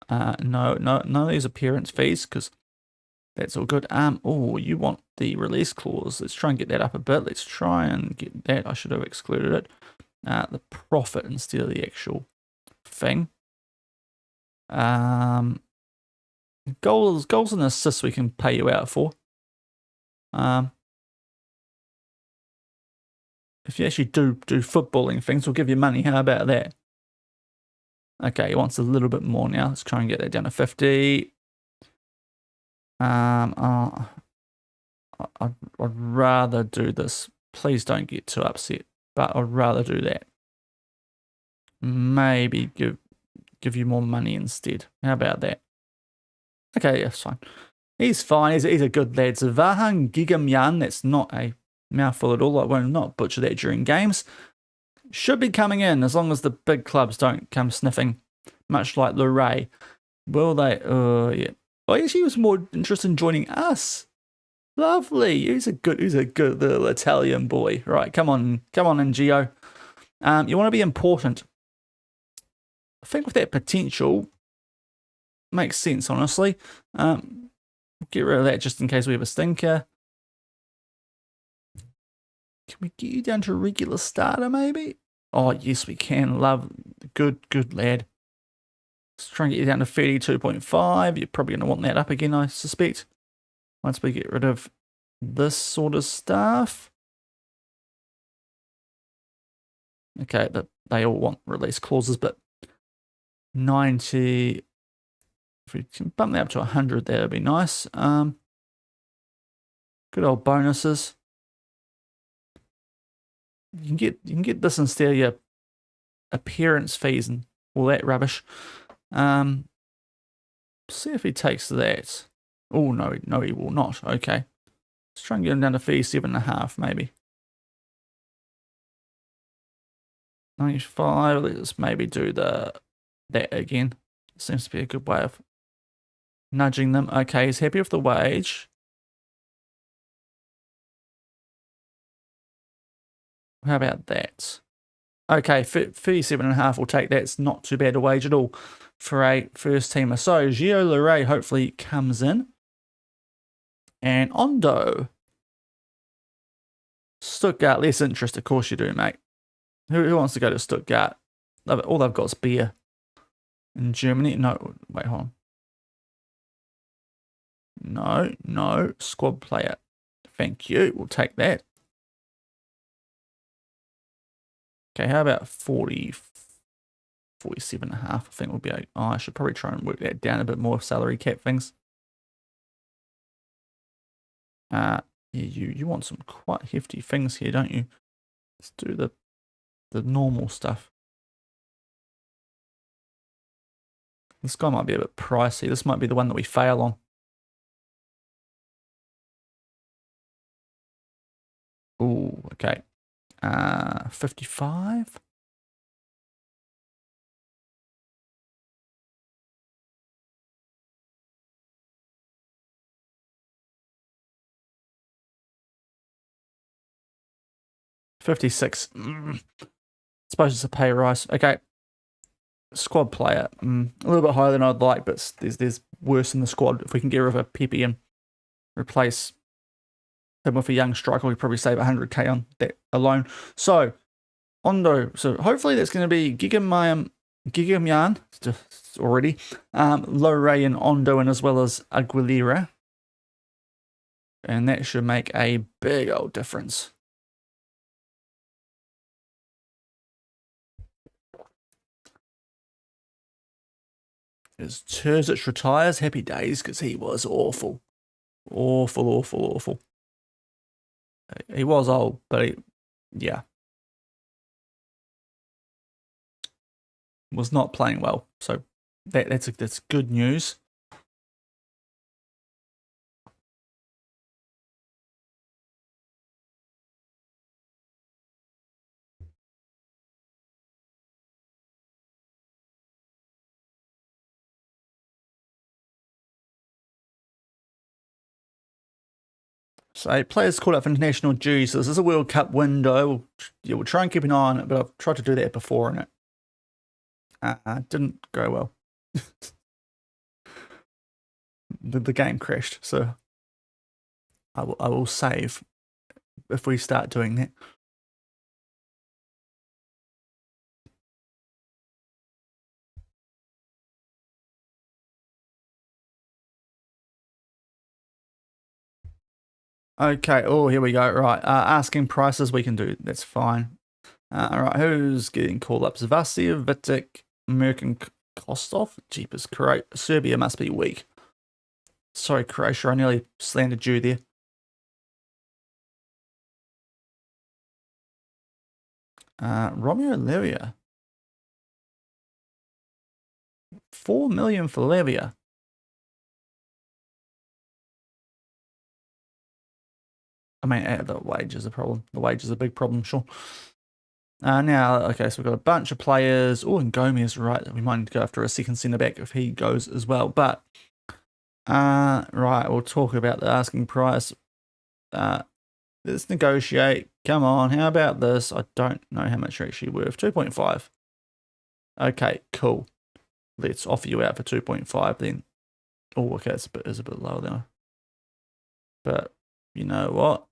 No, none of these appearance fees because that's all good. Oh, you want the release clause? Let's try and get that up a bit. Let's try and get that. I should have excluded it. The profit instead of the actual thing. Goals and assists we can pay you out for. If you actually do footballing things, we'll give you money. How about that? Okay, he wants a little bit more now. Let's try and get that down to 50. I'd rather do this. Please don't get too upset, but I'd rather do that. Maybe give you more money instead. How about that? Okay, that's fine. He's fine. He's a good lad. So Vahan Gigamyan, that's not a mouthful at all. I will not butcher that during games. Should be coming in as long as the big clubs don't come sniffing, much like Lorray. Will they? Yeah. Oh, yes, he was more interested in joining us. Lovely. He's a good little Italian boy. Right, come on in, Gio. You want to be important. I think with that potential, makes sense, honestly. Get rid of that just in case we have a stinker. Can we get you down to a regular starter, maybe? Oh, yes, we can. Love. Good lad. Let's try and get you down to 32.5. You're probably going to want that up again, I suspect. Once we get rid of this sort of stuff. Okay, they all want release clauses, but 90. If we can bump that up to 100, that would be nice. Good old bonuses. You can get this instead of your appearance fees and all that rubbish. See if he takes that. Oh no, he will not. Okay. Let's try and get him down to 37.5 maybe. 95, let's maybe do that again. Seems to be a good way of nudging them. Okay, he's happy with the wage. How about that? Okay, 37.5 will take that. It's not too bad a wage at all for a first teamer. So, Gio Luray hopefully comes in. And Ondo. Stuttgart, less interest, of course you do, mate. Who wants to go to Stuttgart? All they've got is beer. In Germany? No, wait, hold on. No, squad player. Thank you, we'll take that. Okay, how about 47.5? I think we'll be. Oh, I should probably try and work that down a bit more. Salary cap things. Yeah, you want some quite hefty things here, don't you? Let's do the normal stuff. This guy might be a bit pricey. This might be the one that we fail on. Ooh, okay. 55. $56. Suppose it's a pay rise. Okay. Squad player. A little bit higher than I'd like, but there's worse in the squad. If we can get rid of a Pepe and replace him with a young striker, we probably save 100k on that alone. So, Ondo. So hopefully that's going to be Gigamyan already. Luray and Ondo, and as well as Aguilera. And that should make a big old difference. As Terzic retires, happy days, because he was awful. Awful. He was old, but yeah. Was not playing well. So that's good news. So players called up for international duties. So this is a World Cup window. We'll try and keep an eye on it, but I've tried to do that before and it didn't go well. the game crashed, so I will save if we start doing that. Okay, oh, here we go. Right, asking prices we can do. That's fine. All right, who's getting called up? Zvasir, Vitic, Merkin, Kostov. Jeepers, Serbia must be weak. Sorry, Croatia, I nearly slandered you there. Romeo Levia. 4 million for Levia. I mean, the wage is a problem. The wage is a big problem, sure. Now, okay, so we've got a bunch of players. Oh, and Gomez, right. We might need to go after a second centre-back if he goes as well. But, right, we'll talk about the asking price. Let's negotiate. Come on, how about this? I don't know how much you're actually worth. 2.5. Okay, cool. Let's offer you out for 2.5 then. Oh, okay, it's a bit lower than. But you know what?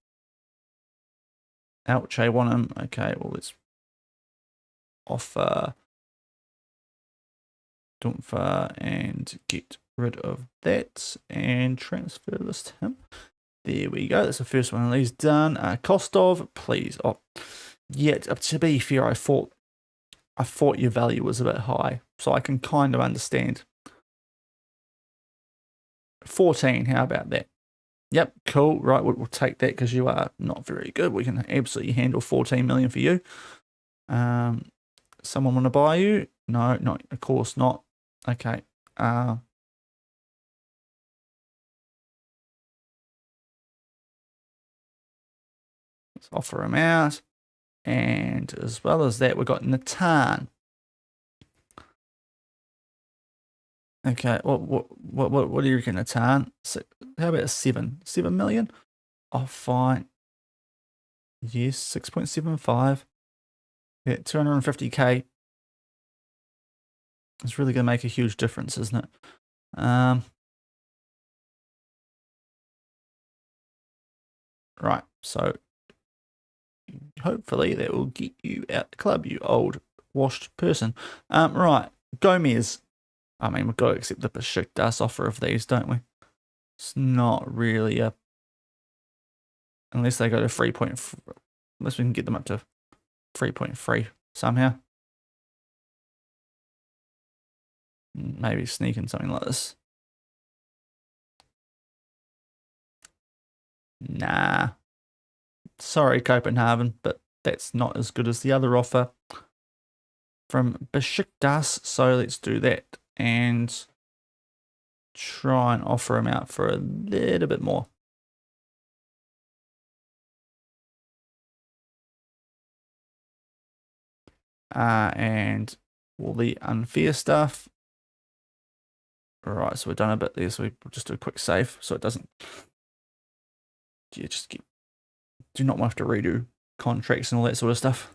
Ouch, I want him. Okay, well, let's offer Dumfa and get rid of that and transfer this to him. There we go. That's the first one of these done. Kostov, please. Oh, yet to be fair, I thought your value was a bit high, so I can kind of understand. 14. How about that? Yep, cool. Right, we'll take that because you are not very good. We can absolutely handle 14 million for you. Someone want to buy you? No, not of course not. Okay. Let's offer him out. And as well as that, we've got Natan. Okay, what do you reckon, Natan? So, how about 7 million? Oh, fine. Yes, 6.75. Yeah, 250k. It's really going to make a huge difference, isn't it? Right, so hopefully that will get you out the club, you old washed person. Right, Gomez. I mean, we've got to accept the Besiktas offer of these, don't we? It's not really a... Unless they go to 3. Unless we can get them up to 3.3 somehow. Maybe sneaking something like this. Nah. Sorry, Copenhagen, but that's not as good as the other offer from Besiktas. So let's do that and try and offer him out for a little bit more. And all the unfair stuff. All right, so we've done a bit there, so we'll just do a quick save so it doesn't... Yeah, just do not want to have to redo contracts and all that sort of stuff.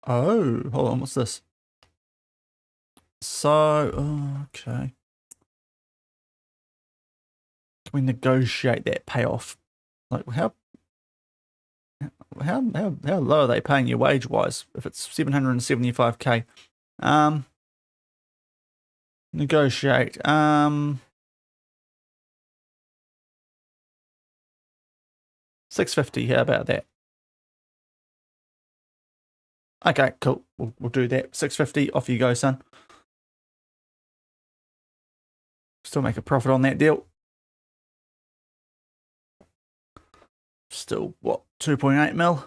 Oh, hold on, what's this? So, okay. Can we negotiate that payoff? Like, how low are they paying you wage-wise if it's 775k? Negotiate. 650, how about that? Okay, cool. We'll do that. 650, off you go, son. Still make a profit on that deal. Still, what, 2.8 mil?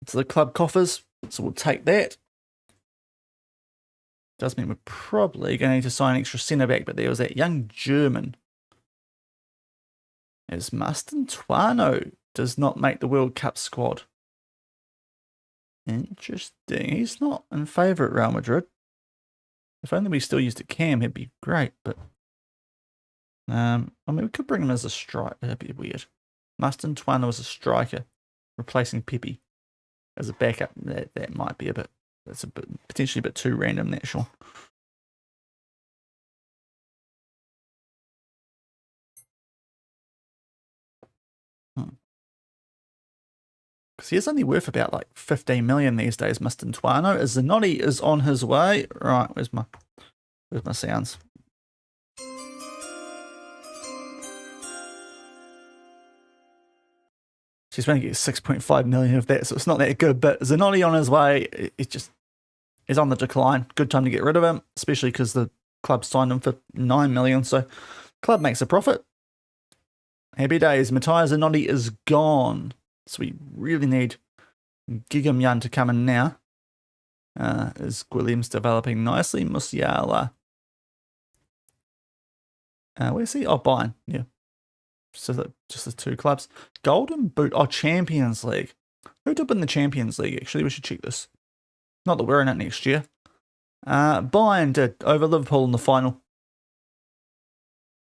To the club coffers, so we'll take that. Does mean we're probably going to need to sign an extra centre back, but there was that young German. As Mastantuano does not make the World Cup squad. Interesting. He's not in favour at Real Madrid. If only we still used a cam, it'd be great, but... I mean, we could bring him as a striker. That'd be weird. Mastantuano as a striker, replacing Pepe as a backup. That might be a bit... That's potentially a bit too random, that, Shaun. Because he's only worth about like 15 million these days, Mr. Ntuano. As Zanotti is on his way. Right, where's my sounds? She's going to get 6.5 million of that, so it's not that good. But Zanotti on his way, it just is on the decline. Good time to get rid of him, especially because the club signed him for 9 million. So club makes a profit. Happy days. Matthias Zanotti is gone. So we really need Gigam Yan to come in now. Is Guillem's developing nicely? Musiala. Where's he? Oh, Bayern. Yeah. So just the two clubs. Golden Boot. Oh, Champions League. Who did win the Champions League? Actually, we should check this. Not that we're in it next year. Bayern did over Liverpool in the final.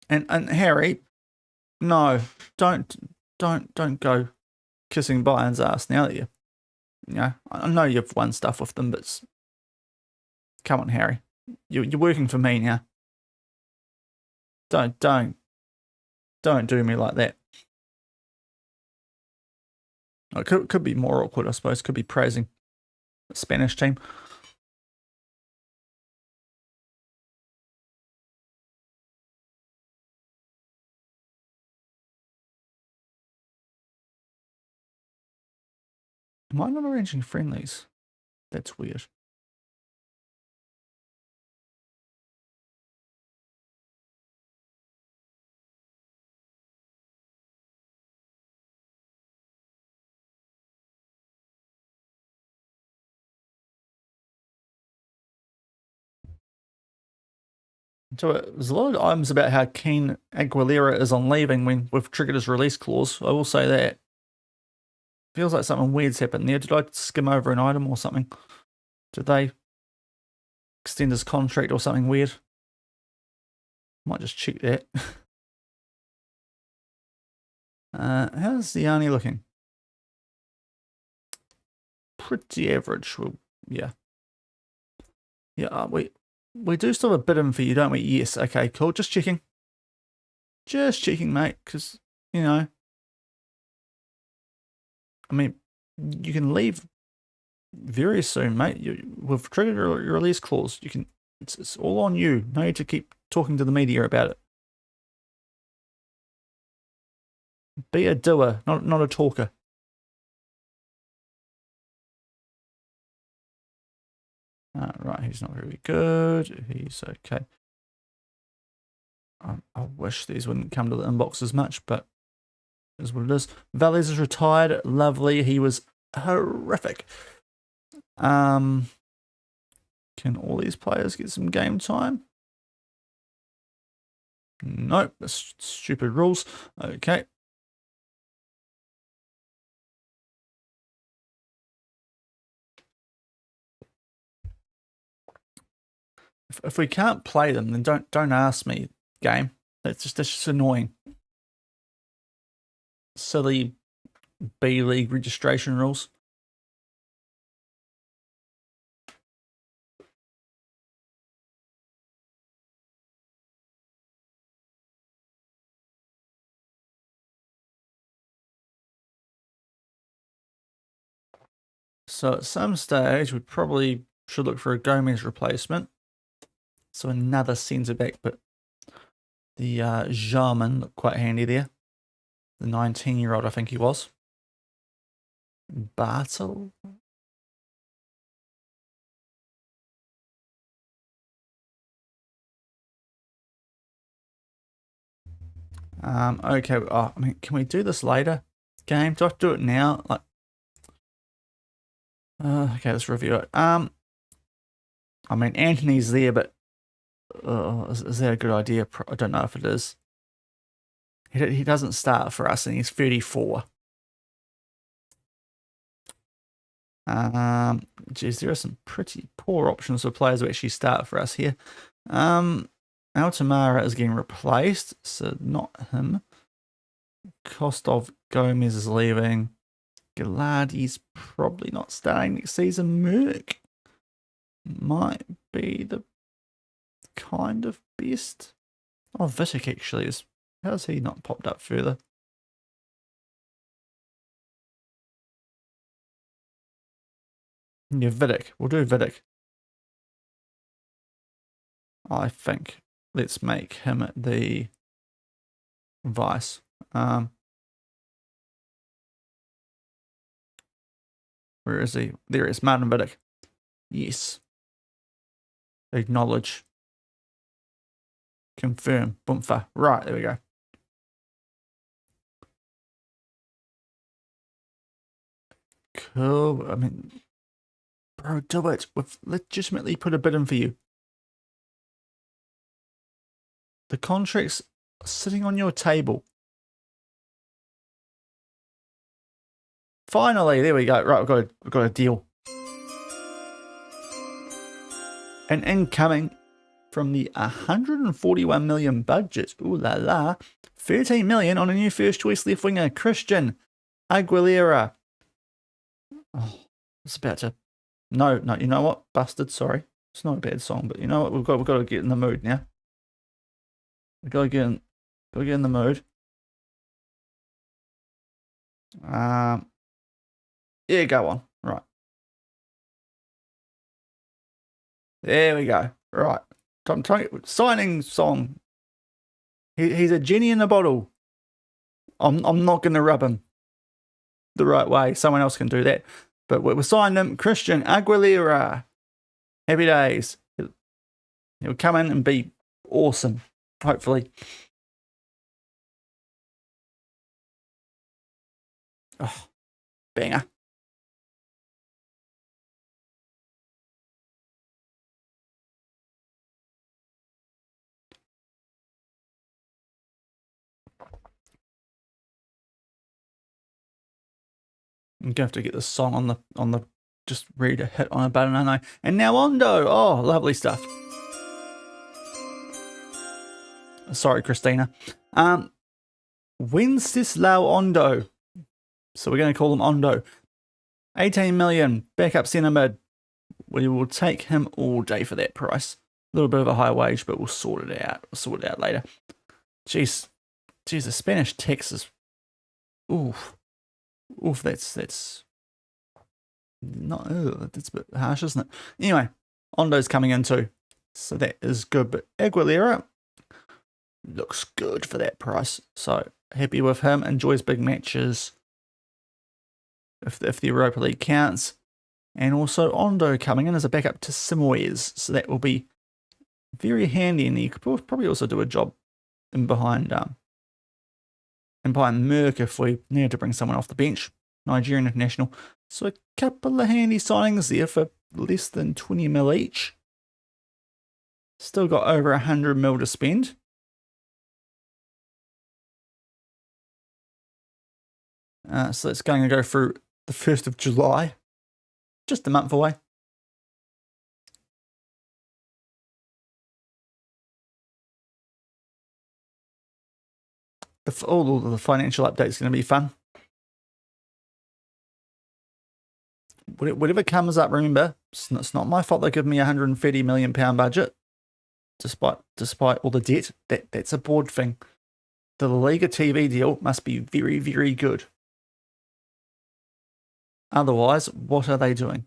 And Harry, no, don't go kissing Bayern's ass now that you know, I know you've won stuff with them, but come on, Harry, you're working for me now. Don't do me like that. It could be more awkward, I suppose. Could be praising the Spanish team. Am I not arranging friendlies? That's weird. So there's a lot of items about how keen Aguilera is on leaving when we've triggered his release clause. I will say that. Feels like something weird's happened there. Did I skim over an item or something? Did they extend his contract or something weird? Might just check that. How's the Arnie looking? Pretty average. Well, yeah. Yeah, we do still have a bid in for you, don't we? Yes. Okay, cool. Just checking. Just checking, mate, because, you know, I mean, you can leave very soon, mate. We've triggered your release clause. You can. It's all on you. No need to keep talking to the media about it. Be a doer, not a talker. Right, he's not very good. He's okay. I wish these wouldn't come to the inbox as much, but is what it is. Valles is retired. Lovely. He was horrific. Can all these players get some game time? Nope. That's stupid rules. Okay. If we can't play them, then don't ask me, game. That's just annoying. Silly B League registration rules. So at some stage, we probably should look for a Gomez replacement. So another centre back, but the German looked quite handy there. The 19-year-old, I think he was. Bartel. Okay. Oh, I mean, can we do this later? Game? Do I have to do it now? Like, okay, let's review it. I mean, Anthony's there, but is that a good idea? I don't know if it is. He doesn't start for us, and he's 34. Geez, there are some pretty poor options for players who actually start for us here. Altamara is getting replaced, so not him. Kostov Gomez is leaving. Gallardi's probably not starting next season. Merck might be the kind of best. Oh, Vitek actually is. How's he not popped up further? Yeah, Vitek. We'll do Vitek. I think. Let's make him the vice. Where is he? There he is. Martin Vitek. Yes. Acknowledge. Confirm. Boomfa. Right, there we go. Cool. I mean, bro, do it. We've legitimately put a bid in for you. The contract's sitting on your table. Finally, there we go. Right, we've got a deal. And incoming from the 141 million budget, ooh la la, 13 million on a new first choice left winger, Christian Aguilera. Oh, it's about to. No, you know what? Busted, sorry. It's not a bad song, but you know what? We've got to get in the mood now. We've got to get in the mood. Yeah, go on. Right. There we go. Right. Signing song. He's a genie in a bottle. I'm not going to rub him the right way. Someone else can do that. But we signed him, Christian Aguilera. Happy days. He'll come in and be awesome, hopefully. Oh, banger. I'm gonna have to get this song on the just ready to hit on a button, aren't I? And now Ondo. Oh, lovely stuff. Sorry, Christina. Wenceslao Ondo. So we're going to call him Ondo. 18 million, backup centre mid. We will take him all day for that price. A little bit of a high wage, but we'll sort it out. We'll sort it out later. Jeez, the Spanish tax is... Oof, that's not... that's a bit harsh, isn't it? Anyway, Ondo's coming in too. So that is good. But Aguilera looks good for that price. So happy with him. Enjoys big matches. If the Europa League counts. And also Ondo coming in as a backup to Simoes. So that will be very handy. And he could probably also do a job in behind Merck if we needed to bring someone off the bench. Nigerian international. So a couple of handy signings there for less than 20 mil each. Still got over 100 mil to spend. So it's going to go through the 1st of July. Just a month away. All of the financial updates are going to be fun. Whatever comes up, remember, it's not my fault they give me a £130 million budget. Despite all the debt, that's a board thing. The La Liga TV deal must be very, very good. Otherwise, what are they doing?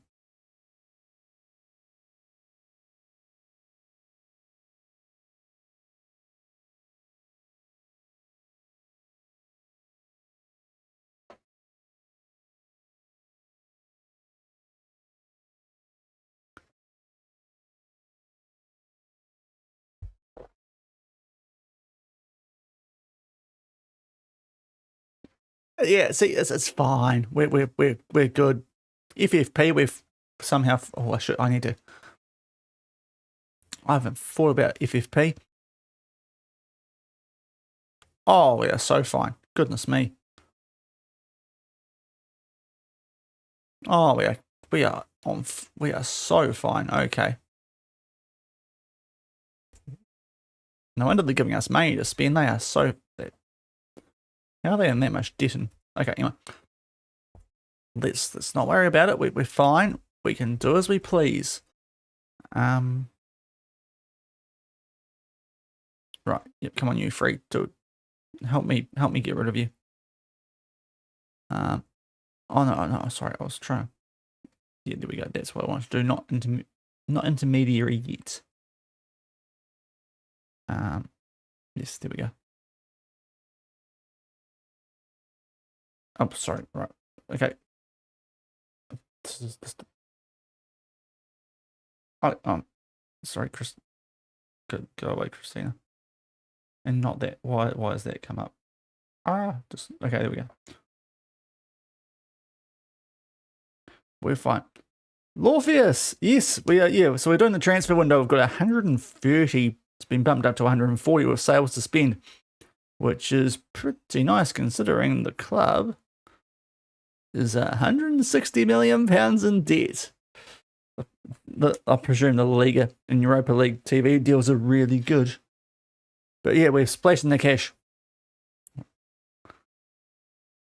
Yeah, see, it's fine. We're good. FFP, we've somehow. Oh, I need to. I haven't thought about FFP. Oh, we are so fine. Goodness me. Oh, we are so fine. Okay. No wonder they're giving us money to spend. They are so. How are they in that much debt? Okay, anyway. Let's not worry about it. We're fine. We can do as we please. Right. Yep. Come on, you free. Do it. Help me get rid of you. Oh no. Sorry, I was trying. Yeah, there we go. That's what I wanted to do. Not intermediary yet. Yes, there we go. Oh, sorry. Right. Okay. Sorry, Chris. Go away, Christina. And not that. Why has that come up? Okay. There we go. We're fine. Morpheus. Yes, we are. Yeah. So we're doing the transfer window. We've got 130. It's been bumped up to 140 with sales to spend, which is pretty nice considering the club is £160 million in debt. I presume the Liga and Europa League TV deals are really good. But yeah, we're splashing the cash.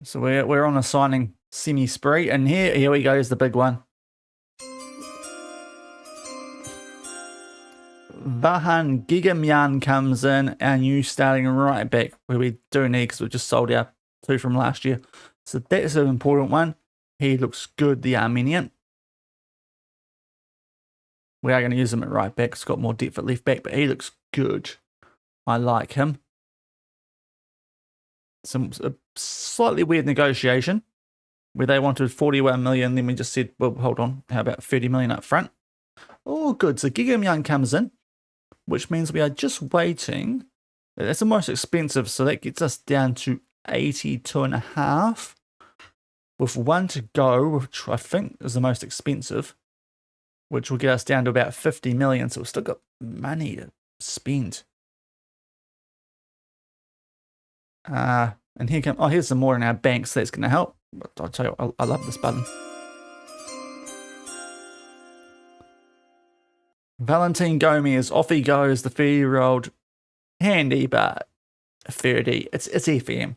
So we're on a signing semi-spree, and here we go, is the big one. Vahan Gigamyan comes in, our new starting right back, where we do need because we've just sold our 2 from last year. So that's an important one. He looks good, the Armenian. We are going to use him at right back. He's got more depth at left back, but he looks good. I like him. A slightly weird negotiation. where they wanted 41 million. Then we just said, well, hold on, how about 30 million up front? Oh, good. So Gigam Young comes in, which means we are just waiting. That's the most expensive, so that gets us down to 82.5, with one to go, which I think is the most expensive, which will get us down to about 50 million. So we've still got money to spend. And here come, here's some more in our bank, so that's going to help. But I'll tell you, I love this button. Valentin Gomez, off he goes, the 30-year-old. Handy, but 30. It's FM.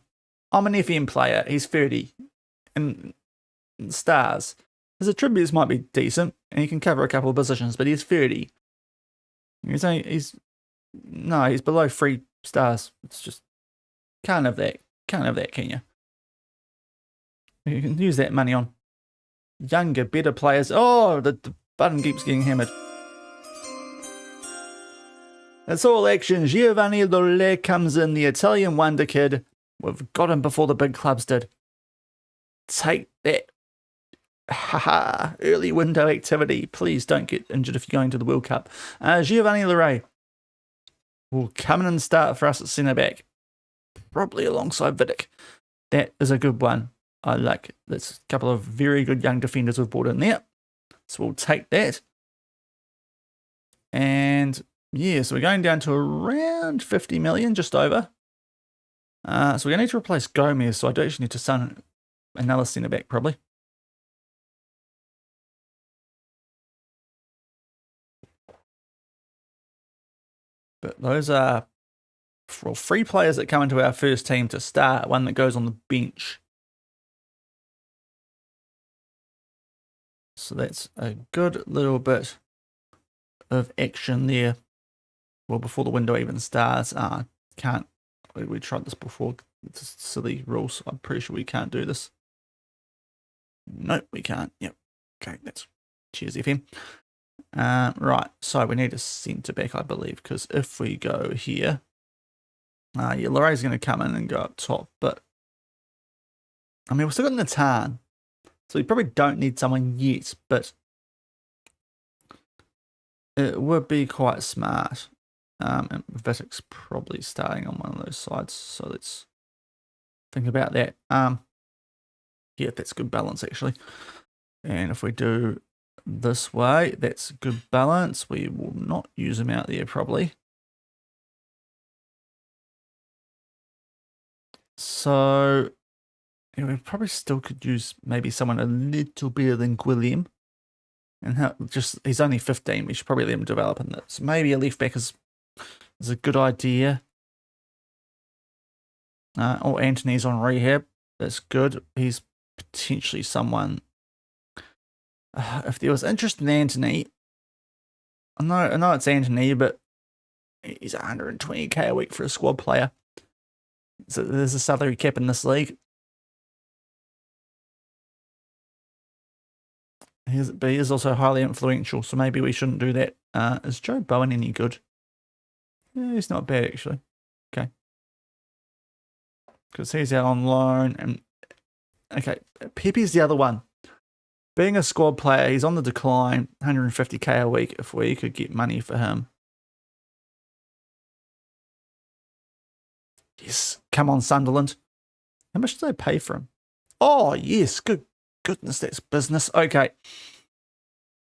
I'm an FM player. He's 30. And stars. His attributes might be decent, and he can cover a couple of positions, but he's 30. He's below 3 stars. It's just can't have that. Can't have that, can you? You can use that money on younger, better players. Oh, the button keeps getting hammered. It's all action. Giovanni Lolle comes in, the Italian wonder kid. We've got him before the big clubs did. Take that. Haha, early window activity. Please don't get injured if you're going to the World Cup. Giovanni Lolle will come in and start for us at centre back. Probably alongside Vidic. That is a good one. I like it. There's a couple of very good young defenders we've brought in there. So we'll take that. And yeah, so we're going down to around 50 million, just over. So we're going to need to replace Gomez, so I do actually need to sign another centre back, probably. But those are 3 players that come into our first team to start, one that goes on the bench. So that's a good little bit of action there. Well, before the window even starts. Can't. We tried this before. It's a silly rule, so I'm pretty sure we can't do this. Nope, we can't. Yep. Okay, that's cheers, FM. Right, so we need a centre back, I believe, because if we go here, yeah, Lorraine's going to come in and go up top, but I mean, we're still got Natan, so we probably don't need someone yet, but it would be quite smart. And Vitic's probably starting on one of those sides, so let's think about that. Yeah, that's good balance actually. And if we do this way, that's good balance. We will not use him out there probably. So yeah, we probably still could use maybe someone a little better than Guillem. And he's only 15. We should probably let him develop in that. So maybe a left back is a good idea. Or Anthony's on rehab. That's good. He's potentially someone. If there was interest in Anthony, I know it's Anthony, but he's 120k a week for a squad player. So there's a salary cap in this league. But he is also highly influential, so maybe we shouldn't do that. Is Joe Bowen any good? Yeah, he's not bad actually. Okay. Because he's out on loan. And okay, Pepe's the other one. Being a squad player, he's on the decline, 150k a week if we could get money for him. Yes, come on Sunderland. How much do they pay for him? Oh, yes, goodness, that's business. Okay.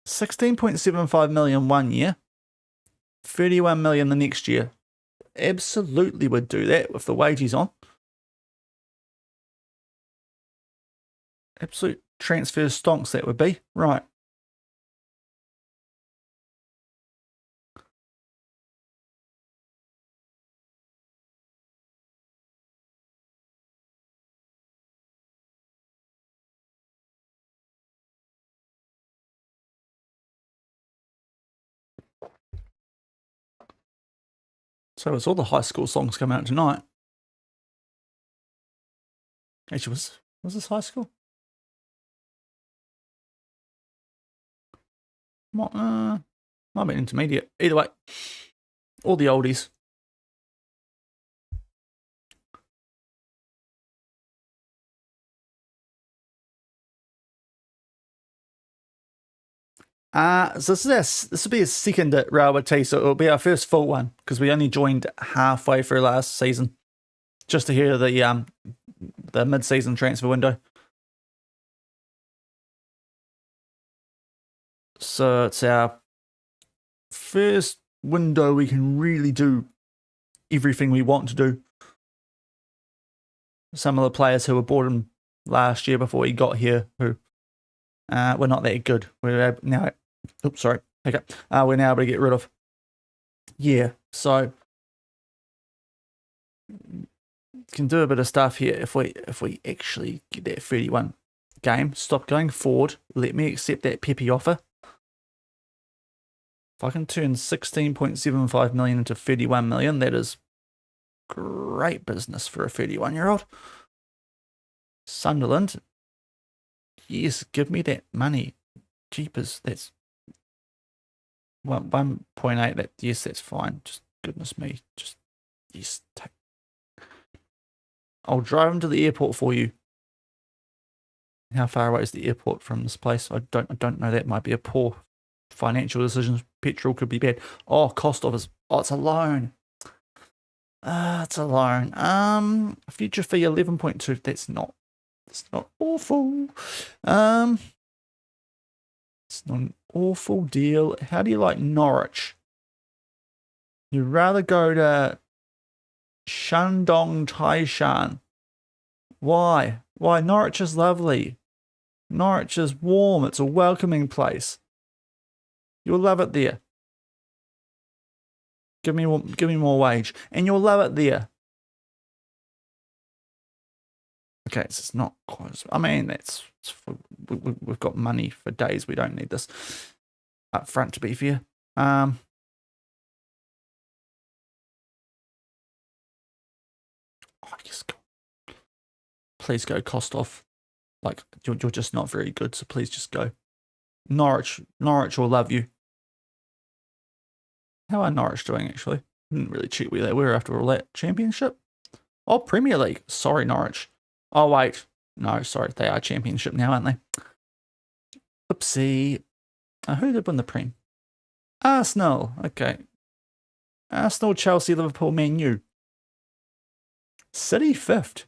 16.75 million 1 year. 31 million the next year. Absolutely would do that with the wages on. Absolute transfer stonks that would be. Right. So it's all the high school songs coming out tonight. Actually, was this high school? Might be intermediate. Either way, all the oldies. So this will be a second at Real Betis, so it'll be our first full one because we only joined halfway through last season, just to hear the mid-season transfer window. So it's our first window we can really do everything we want to do. Some of the players who were bought him last year before he got here, who were not that good, we're now. Oops, sorry. Okay, we're now able to get rid of. Yeah, so can do a bit of stuff here if we actually get that 31 game. Stop going forward. Let me accept that Pepe offer. If I can turn 16.75 million into 31 million, that is great business for a 31-year-old. Sunderland, yes, give me that money. Jeepers, that's 1.8. That, yes, that's fine. Just goodness me, just yes. I'll drive him to the airport for you. How far away is the airport from this place? I don't know. That might be a poor financial decision. Petrol could be bad. Oh, cost of us. Oh, it's a loan. It's a loan. Future fee 11.2. That's not awful. It's not an awful deal. How do you like Norwich? You'd rather go to Shandong Taishan. Why? Why? Norwich is lovely. Norwich is warm. It's a welcoming place. You'll love it there. Give me more wage, and you'll love it there. Okay, so it's not quite. I mean, we've got money for days. We don't need this up front, to be fair. I guess. Please go Kostov. Like you're just not very good, so please just go. Norwich will love you. How are Norwich doing, actually? Didn't really check where they were after all that. Championship? Oh, Premier League. Sorry, Norwich. Oh, wait. No, sorry. They are Championship now, aren't they? Oopsie. Who did win the Prem? Arsenal. Okay. Arsenal, Chelsea, Liverpool, Man U. City 5th.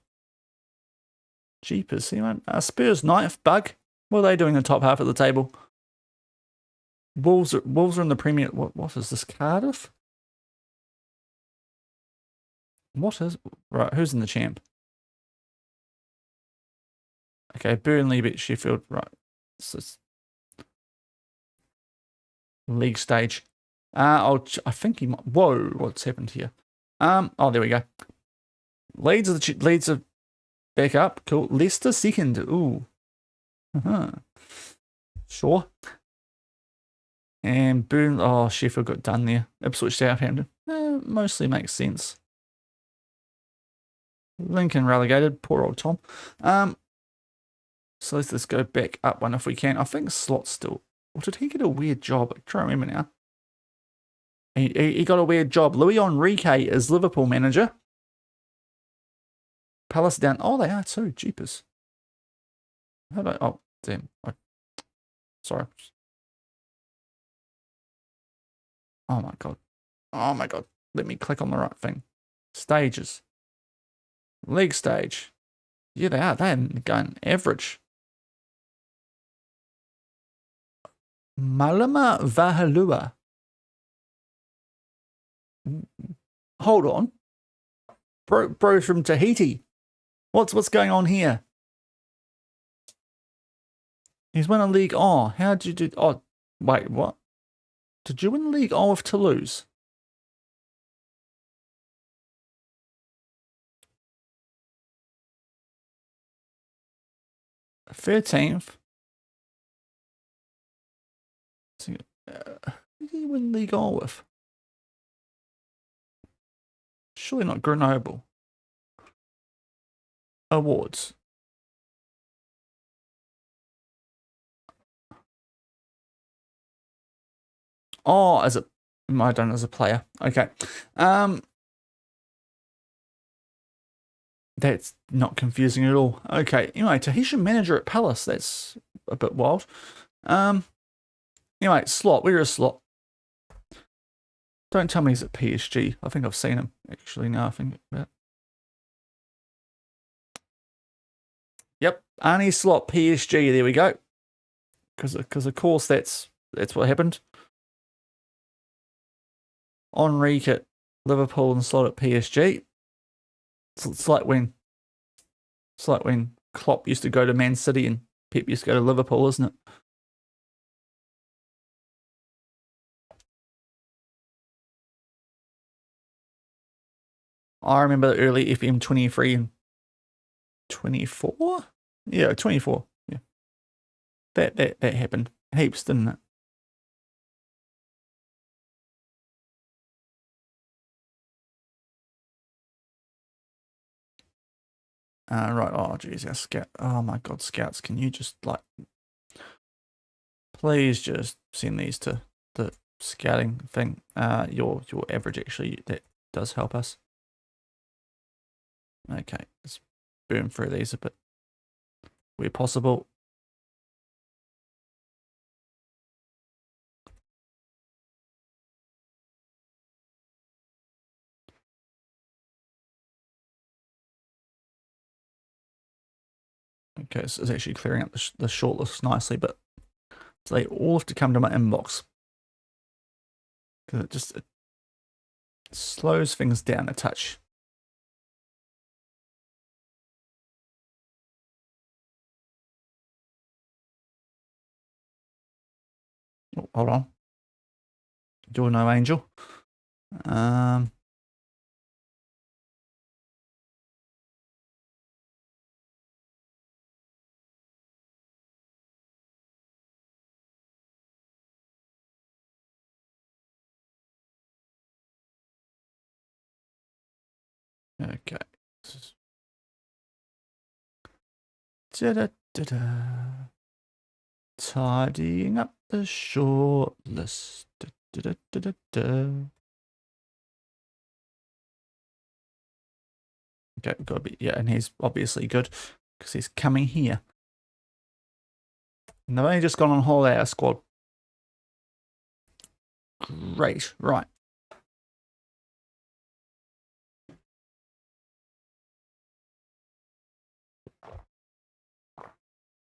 Jeepers. Spurs 9th. Bug. What are they doing in the top half of the table? Wolves are in the Premier. What is this? Cardiff? What is right? Who's in the champ? Okay, Burnley beat Sheffield. Right, it's league stage. I think he might. Whoa, what's happened here? Oh, there we go. Leeds are back up. Cool. Leicester second. Ooh. Sure. And boom, oh, Sheffield got done there. Ipswich, Southampton. Mostly makes sense. Lincoln relegated. Poor old Tom. So let's go back up one if we can. I think Slot's still. Or did he get a weird job? I can't remember now. He got a weird job. Luis Enrique is Liverpool manager. Palace down. Oh, they are too. Jeepers. How do I? Oh, damn. Sorry. Oh my god. Oh my god. Let me click on the right thing. Stages. League stage. Yeah, they are. They're going average. Malama Vahalua. Hold on. Bro from Tahiti. What's going on here? He's won a league. Oh, how did you do? Oh, wait, what? Did you win the league with Toulouse? $13th. Who did he win league with? Surely not Grenoble. Awards. Oh, as a I don't know, as a player. Okay. That's not confusing at all. Okay. Anyway, Tahitian manager at Palace. That's a bit wild. Anyway, Slot. Where is Slot? Don't tell me he's at PSG. I think I've seen him, actually, now I think about it. Yep, Arnie Slot, PSG. There we go. Because of course that's what happened. Enrique at Liverpool and Slot at PSG. It's like when Klopp used to go to Man City and Pep used to go to Liverpool, isn't it? I remember the early FM23 and 24? Yeah, 24. Yeah. That happened. Heaps, didn't it? Right. Oh, geez, our scout. Oh my God, scouts! Can you just please just send these to the scouting thing? Your average actually that does help us. Okay, let's burn through these a bit where possible. Okay, so it's actually clearing up the shortlist nicely, but they all have to come to my inbox because it slows things down a touch. Oh, hold on, you're no angel. Okay. Tidying up the short list. Okay, gotta be, yeah, and he's obviously good because he's coming here. And they've only just gone on holiday, our squad. Great, right.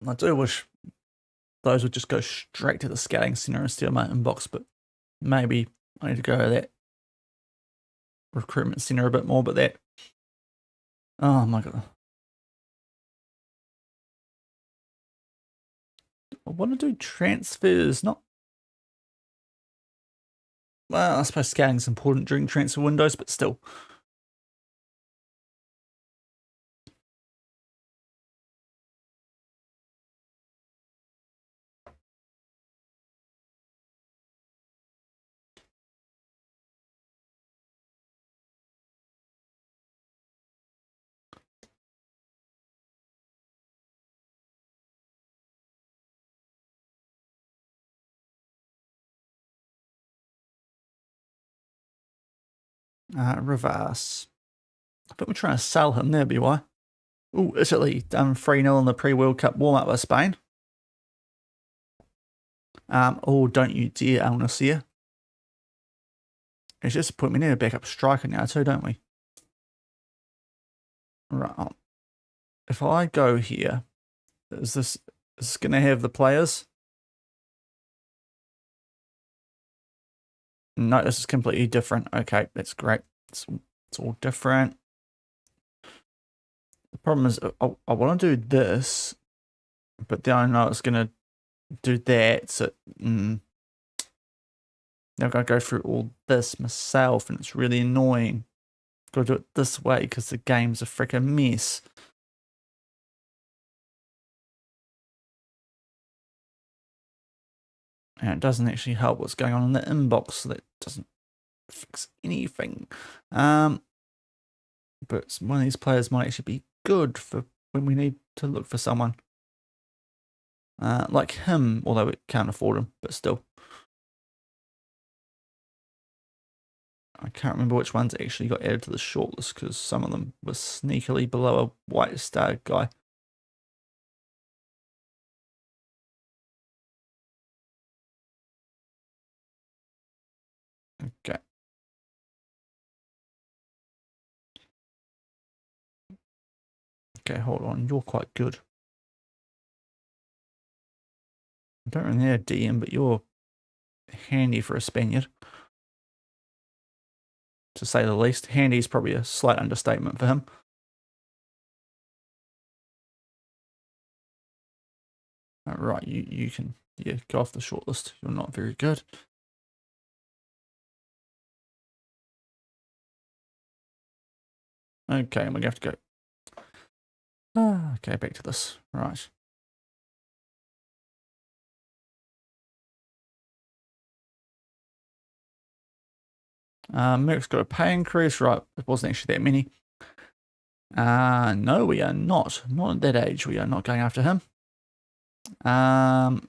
I do wish those would just go straight to the scouting center instead of my inbox, but maybe I need to go to that recruitment center a bit more, but that, oh my God. I want to do transfers, not, well, I suppose scouting is important during transfer windows, but still. Reverse. I think we're trying to sell him. There'd be why. Ooh, Italy done 3-0 in the pre-World Cup warm-up with Spain. Oh, don't you dare, Al Nassr. It's just put me near a backup striker now too, don't we? Right. If I go here, is this going to have the players? No, this is completely different. Okay, that's great. It's all different. The problem is I want to do this, but then I know it's going to do that. So now I've got to go through all this myself, and it's really annoying. Got to do it this way because the game's a freaking mess. And it doesn't actually help what's going on in the inbox, so that doesn't fix anything. But one of these players might actually be good for when we need to look for someone. Like him, although we can't afford him, but still. I can't remember which ones actually got added to the shortlist because some of them were sneakily below a white star guy. Okay. Okay, hold on. You're quite good. I don't really have DM, but you're handy for a Spaniard. To say the least. Handy is probably a slight understatement for him. Right, you can go off the shortlist. You're not very good. Okay, and we're gonna have to go. Okay, back to this. Right. Merck's got a pay increase. Right, it wasn't actually that many. No, we are not. Not at that age. We are not going after him. I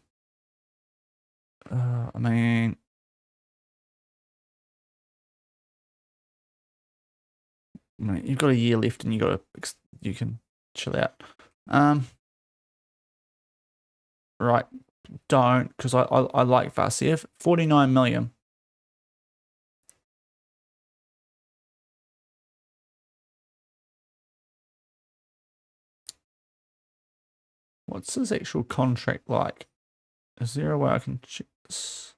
mean, you've got a year left, and you can chill out. Right, don't, because I like Vasiev. 49 million. What's his actual contract like? Is there a way I can check this?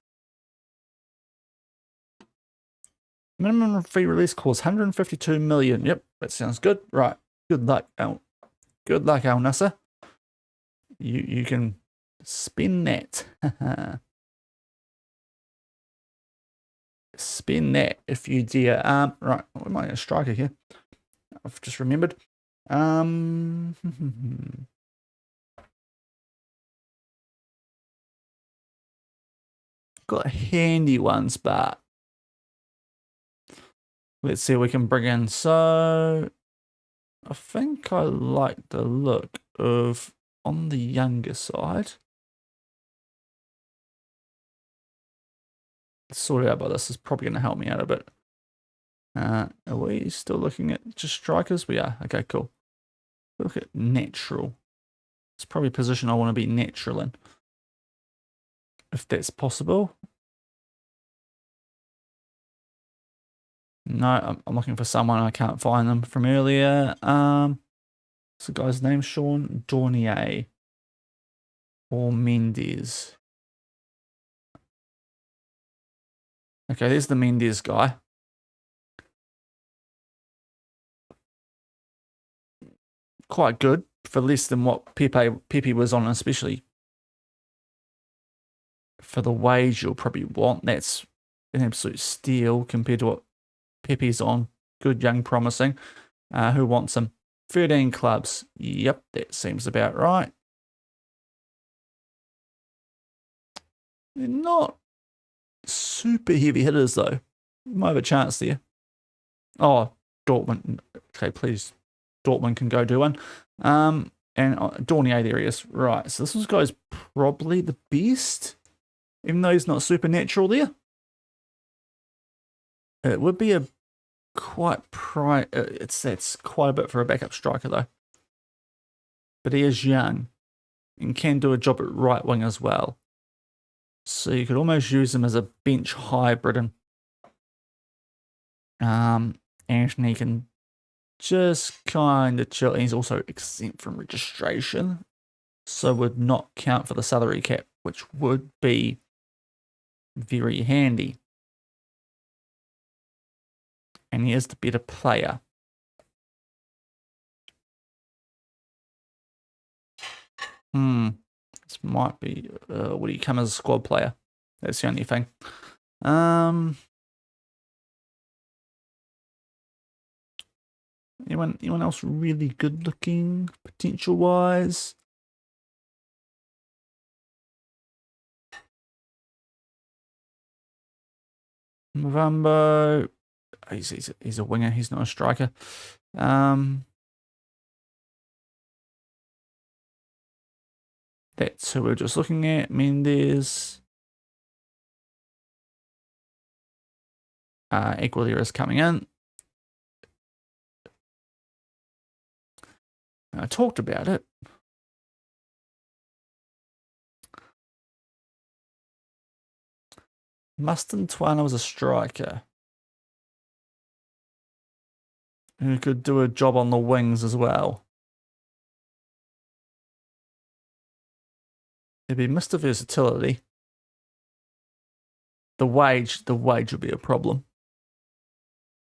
Minimum fee release cost 152 million. Yep, that sounds good. Right. Good luck, Al Nasser. You can spin that. Spin that if you dare. Right. What am I a striker here? I've just remembered. Got handy ones, but let's see what we can bring in. So I think I like the look of on the younger side. Sorted out by this is probably going to help me out a bit. Are we still looking at just strikers? We are. Okay, cool. Look at natural. It's probably a position I want to be natural in, if that's possible. No, I'm looking for someone. I can't find them from earlier. What's the guy's name? Shaun Dornier or Mendes. Okay, there's the Mendes guy. Quite good for less than what Pepe was on, especially for the wage you'll probably want. That's an absolute steal compared to what Pepe's on. Good, young, promising. Who wants him? 13 clubs. Yep, that seems about right. They're not super heavy hitters, though. You might have a chance there. Oh, Dortmund. Okay, please. Dortmund can go do one. And Dornier, there he is. Right, so this guy's probably the best, even though he's not supernatural there. It would be that's quite a bit for a backup striker, though. But he is young and can do a job at right wing as well. So you could almost use him as a bench hybrid. And he can just kind of chill. And he's also exempt from registration, so would not count for the salary cap, which would be very handy. And he is the better player. This might be, would he come as a squad player? That's the only thing. Anyone else really good looking, potential wise? Mavambo. He's a winger, he's not a striker. That's who we're just looking at. Mendes. Aguilera is coming in. I talked about it. Mustantwana was a striker who could do a job on the wings as well. It'd be Mr. Versatility. The wage would be a problem.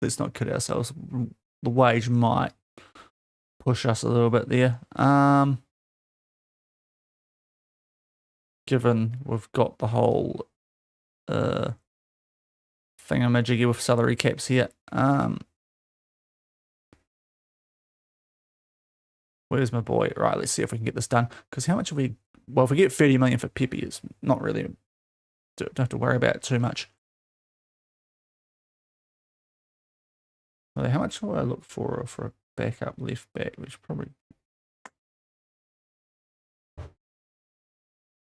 Let's not kid ourselves. The wage might push us a little bit there. Given we've got the whole thingamajiggy with salary caps here. Where's my boy? Right, let's see if we can get this done. Because how much have we... Well, if we get 30 million for Pepe, it's not really... Don't have to worry about it too much. Well, how much do I look for a backup left back? Which probably...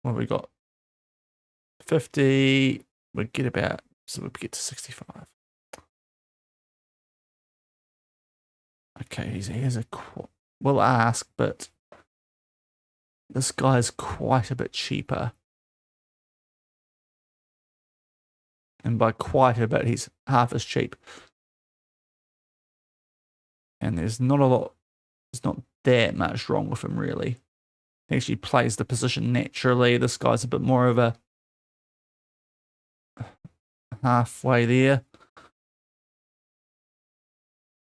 What have we got? 50. We'd get about... So we'd get to 65. Okay, here's a... We'll ask, but... This guy's quite a bit cheaper. And by quite a bit, he's half as cheap. And there's not a lot, there's not that much wrong with him, really. He actually plays the position naturally. This guy's a bit more of a halfway there.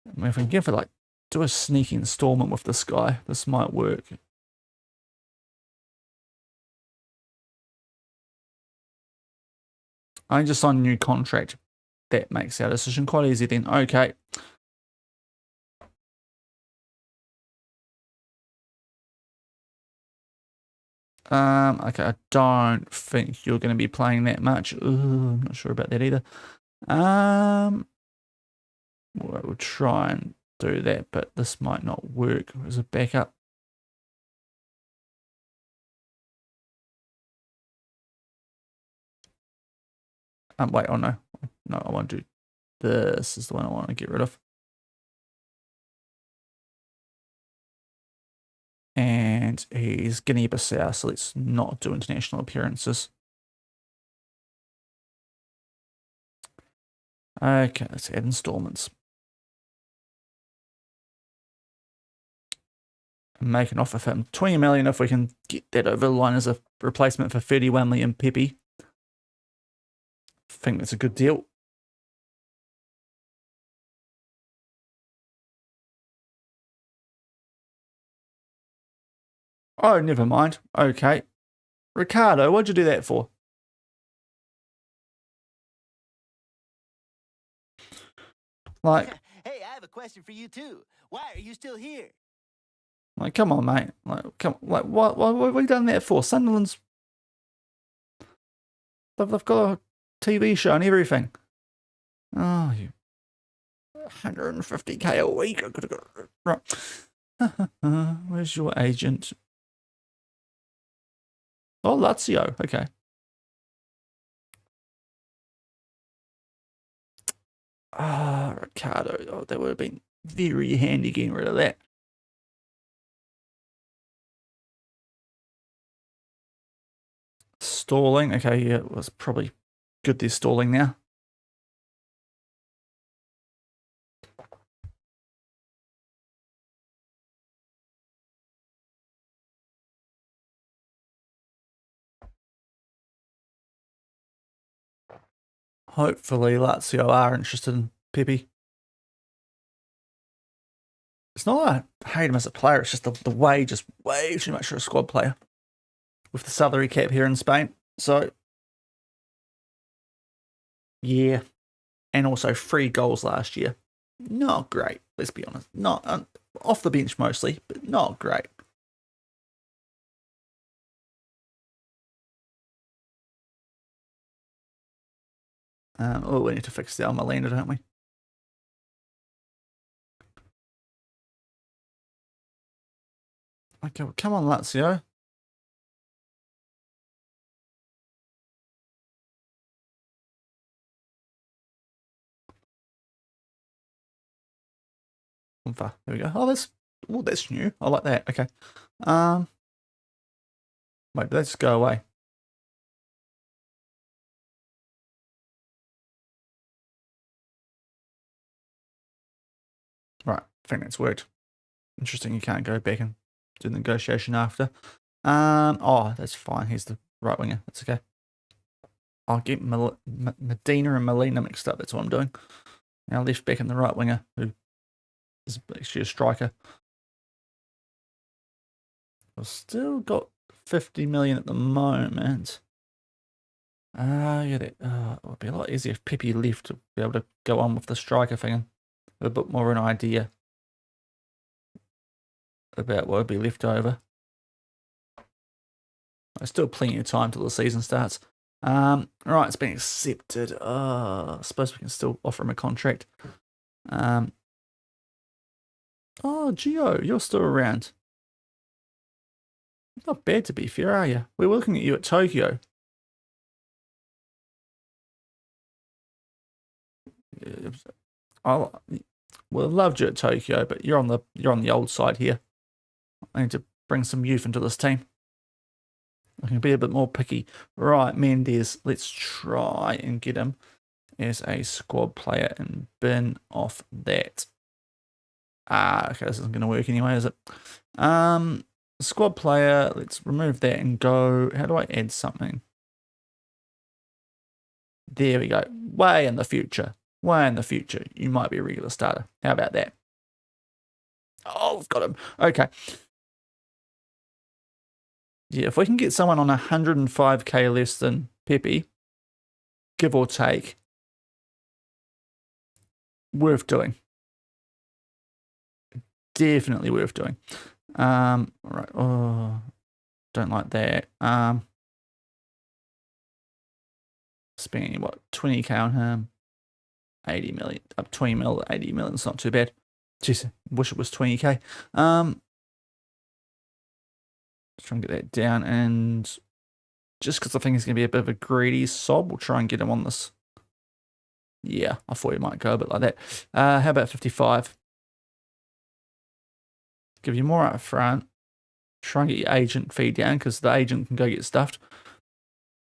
I mean, if we can give it, like, do a sneaky installment with this guy, this might work. I just signed a new contract. That makes our decision quite easy then. Okay. Okay, I don't think you're going to be playing that much. Ooh, I'm not sure about that either. We'll try and do that, but this might not work as a backup. Wait, oh no. No, I want to do this is the one I want to get rid of. And he's Guinea-Bissau, so let's not do international appearances. Okay, let's add installments. Make an offer for him. 20 million if we can get that over the line as a replacement for 31 million Pepe. I think that's a good deal. Oh, never mind. Okay. Ricardo, what'd you do that for? Like, hey, I have a question for you too. Why are you still here? Like, come on, mate. Like, come. Like, what have we done that for? Sunderland's. They've got a TV show and everything. Oh, you. 150k a week. Right. Where's your agent? Oh, Lazio. Okay. Ah, Ricardo. Oh, that would have been very handy getting rid of that. Stalling. Okay, yeah, it was probably good they're stalling now. Hopefully Lazio are interested in Pepe. It's not that I hate him as a player, it's just the wage is way too much for a squad player. With the salary cap here in Spain. So, yeah. And also 3 goals last year. Not great, let's be honest. Not off the bench mostly, but not great. Oh, we need to fix the Almalena, don't we? Okay, well, come on, Lazio. There we go. Oh, that's new. I like that. Okay. Wait, did that just go away? Right, I think that's worked. Interesting, you can't go back and do the negotiation after. Oh, that's fine. Here's the right winger. That's okay. I'll get Medina and Molina mixed up. That's what I'm doing. Now left back and the right winger, who is actually a striker. I've still got 50 million at the moment. Yeah, it would be a lot easier if Pepe left to be able to go on with the striker thing and have a bit more of an idea about what would be left over. There's still plenty of time till the season starts. Right, it's been accepted. I suppose we can still offer him a contract. Oh, Gio, you're still around. Not bad, to be fair, are you? We were looking at you at Tokyo. I would have loved you at Tokyo, but you're on the old side here. I need to bring some youth into this team. I can be a bit more picky. Right, Mendes, let's try and get him as a squad player and bin off that. Okay, this isn't going to work anyway, is it? Squad player, let's remove that and go. How do I add something? There we go. Way in the future. Way in the future. You might be a regular starter. How about that? Oh, I've got him. Okay. Yeah, if we can get someone on 105k less than Pepe, give or take, worth doing. Definitely worth doing. Right. Oh, don't like that. Spending what, 20k on him, 80 million, up 20 mil, 80 million. It's not too bad. Jeez, wish it was 20k. Try and get that down, and just because I think he's going to be a bit of a greedy sob, we'll try and get him on this. Yeah, I thought he might go a bit like that. How about 55? Give you more up front. Try and get your agent fee down, because the agent can go get stuffed.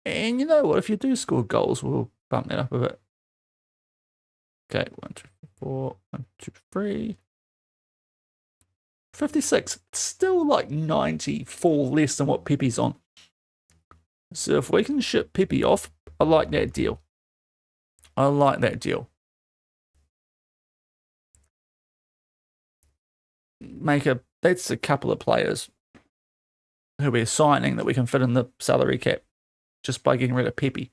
And you know what? If you do score goals, we'll bump that up a bit. Okay, 1, 2, 4, 1, 2, 3. 56. It's still like 94 less than what Pepe's on. So if we can ship Pepe off, I like that deal. I like that deal. That's a couple of players who we're signing that we can fit in the salary cap just by getting rid of Pepe.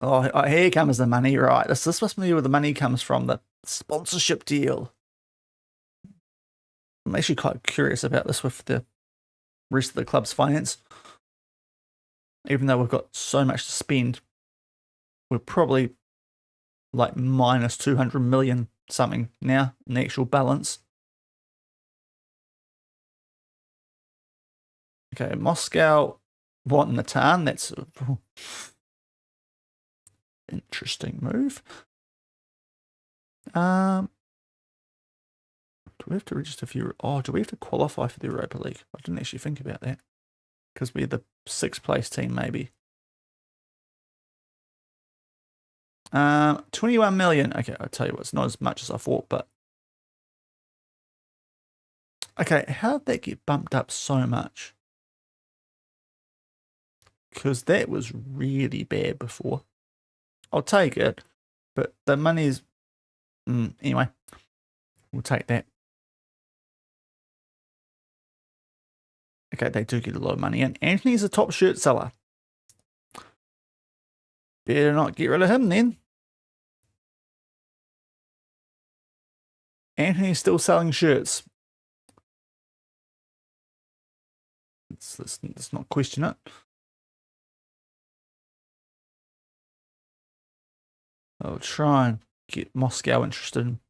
Oh, here comes the money, right? This must be where the money comes from, the sponsorship deal. I'm actually quite curious about this with the rest of the club's finance. Even though we've got so much to spend, we're probably like minus 200 million something now in the actual balance. Okay, Moscow wanting the Natan. That's an interesting move. Do we have to register for do we have to qualify for the Europa League? I didn't actually think about that. Because we're the 6th place team, maybe. 21 million. Okay, I'll tell you what, it's not as much as I thought, but okay, how did that get bumped up so much? Because that was really bad before. I'll take it, but the money's anyway, we'll take that. Okay, they do get a lot of money, and Anthony's a top shirt seller. Better not get rid of him then. Anthony's still selling shirts. Let's not question it. I'll try and get Moscow interested in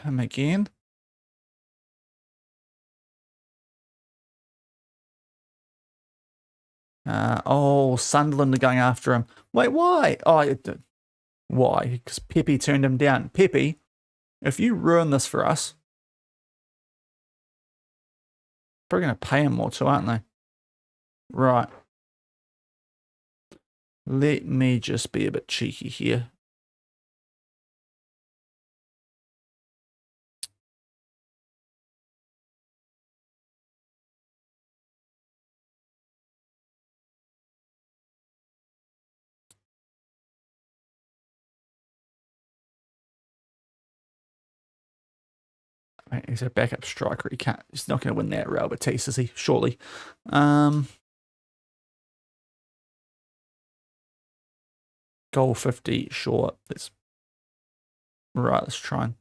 him again. Sunderland are going after him. Wait, why? Why? Because Pepe turned him down. Pepe, if you ruin this for us, probably going to pay him more too, aren't they? Right. Let me just be a bit cheeky here. He's a backup striker. He's not going to win that Real Betis, is he? Surely. Goal 50, sure. Let's try and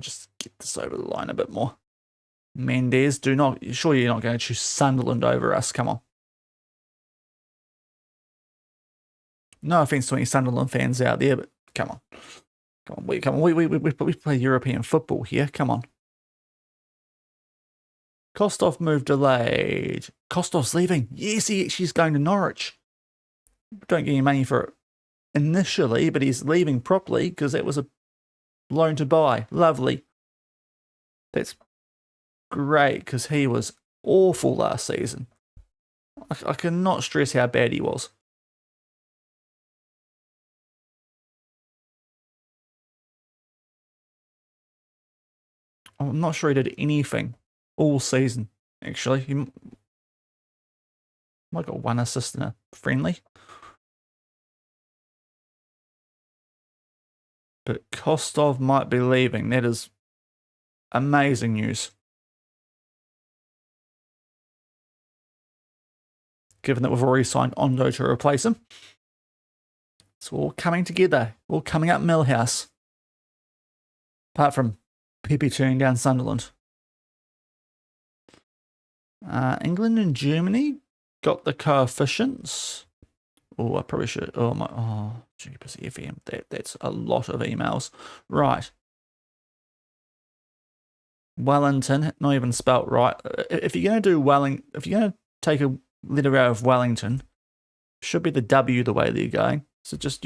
just get this over the line a bit more. Mendes, surely you're not going to choose Sunderland over us. Come on. No offense to any Sunderland fans out there, but come on. Come on. We play European football here. Come on. Kostov move delayed. Kostov's leaving. Yes, she's going to Norwich. Don't get any money for it initially, but he's leaving properly because that was a loan to buy. Lovely. That's great because he was awful last season. I cannot stress how bad he was. I'm not sure he did anything all season, actually. He might have got one assist in a friendly. But Kostov might be leaving. That is amazing news. Given that we've already signed Ondo to replace him. It's all coming together. All coming up Millhouse. Apart from Pepe turning down Sunderland. England and Germany got the coefficients. Oh, I probably should. Jeepers FM. That's a lot of emails. Right. Wellington, not even spelt right. If you're going to do if you're going to take a letter out of Wellington, should be the W the way they're going. So just,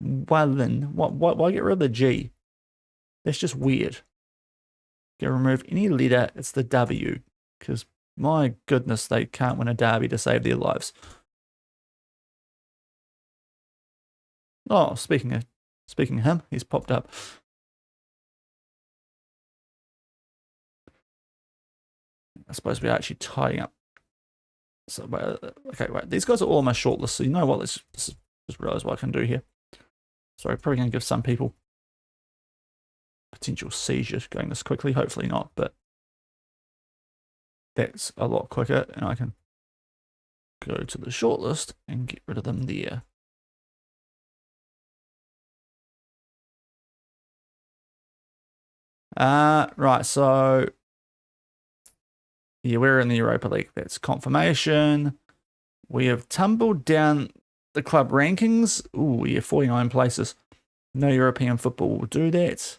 Wellin. Why get rid of the G? That's just weird. You remove any letter, it's the W. Because, my goodness, they can't win a derby to save their lives. Oh, speaking of him, he's popped up. I suppose we're actually tying up. So, okay, right. These guys are all on my shortlist, so you know what? Let's just realize what I can do here. Sorry, probably going to give some people potential seizure going this quickly. Hopefully not, but that's a lot quicker, and I can go to the shortlist and get rid of them there. Right, so yeah, we're in the Europa League. That's confirmation. We have tumbled down the club rankings. Ooh, yeah, 49 places. No European football will do that.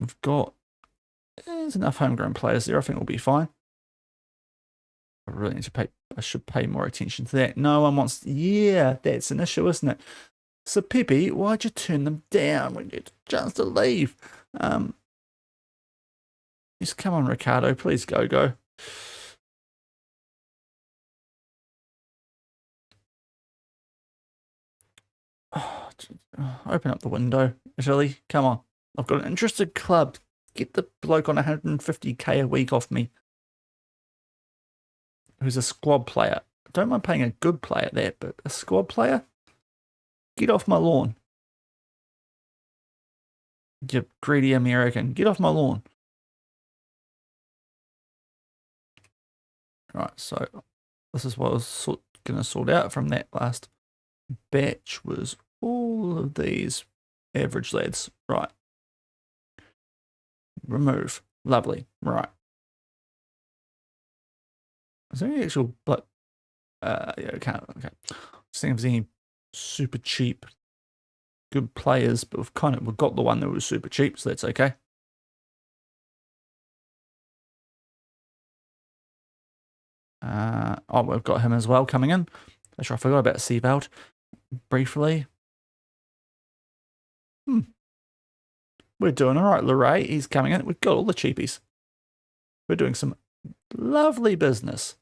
We've got, there's enough homegrown players there. I think we'll be fine. I really need to I should pay more attention to that. No one wants, yeah, that's an issue, isn't it? So Pepe, why'd you turn them down when you had a chance to leave? Just come on, Ricardo, please go. Oh, open up the window, Italy. Come on. I've got an interested club. Get the bloke on 150k a week off me. Who's a squad player. I don't mind paying a good player there, but a squad player? Get off my lawn. You greedy American. Get off my lawn. Right, so this is what I was going to sort out from that last batch was all of these average lads. Right. Remove. Lovely. Right. Is there any actual, but yeah, okay. Just think if there's any super cheap good players, but we've got the one that was super cheap, so that's okay. We've got him as well coming in. Actually, I forgot about Seaveld briefly. We're doing all right. Leray, he's coming in. We've got all the cheapies. We're doing some Lovely business.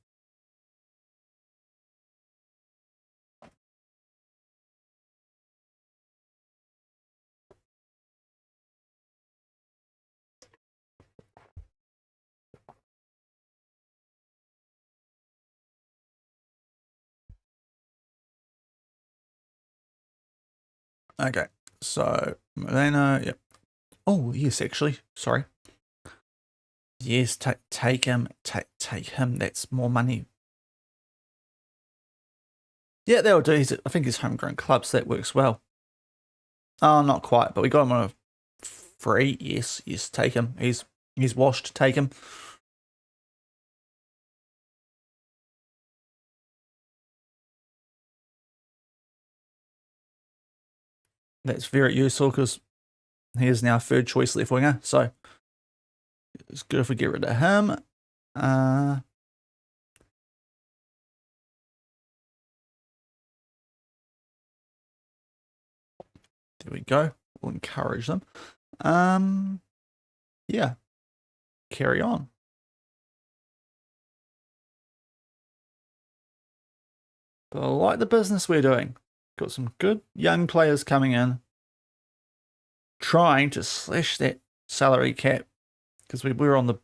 Okay, so Moreno, yep. Oh, yes, actually, sorry. Yes, take him, take him. That's more money. Yeah, that'll do. I think he's homegrown club, so that works well. Oh, not quite, but we got him on a free. Yes, take him. He's washed. Take him. That's very useful because he is now third choice left winger. So it's good if we get rid of him. There we go. We'll encourage them. Yeah. Carry on. But I like the business we're doing. Got some good young players coming in, trying to slash that salary cap because we were on the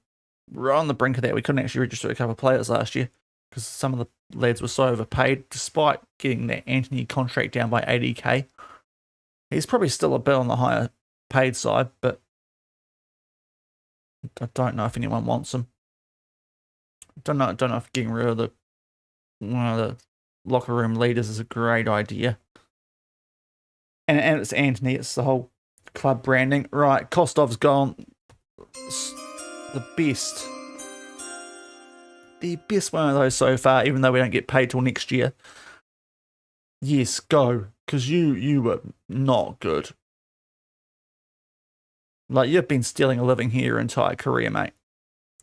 brink of that. We couldn't actually register a couple of players last year because some of the lads were so overpaid, despite getting that Anthony contract down by 80k. He's probably still a bit on the higher paid side, but I don't know if anyone wants him. Don't know if getting rid of one of the locker room leaders is a great idea. And it's Anthony, it's the whole club branding. Right, Kostov's gone. The best. The best one of those so far, even though we don't get paid till next year. Yes, go. Because you were not good. Like, you've been stealing a living here your entire career, mate.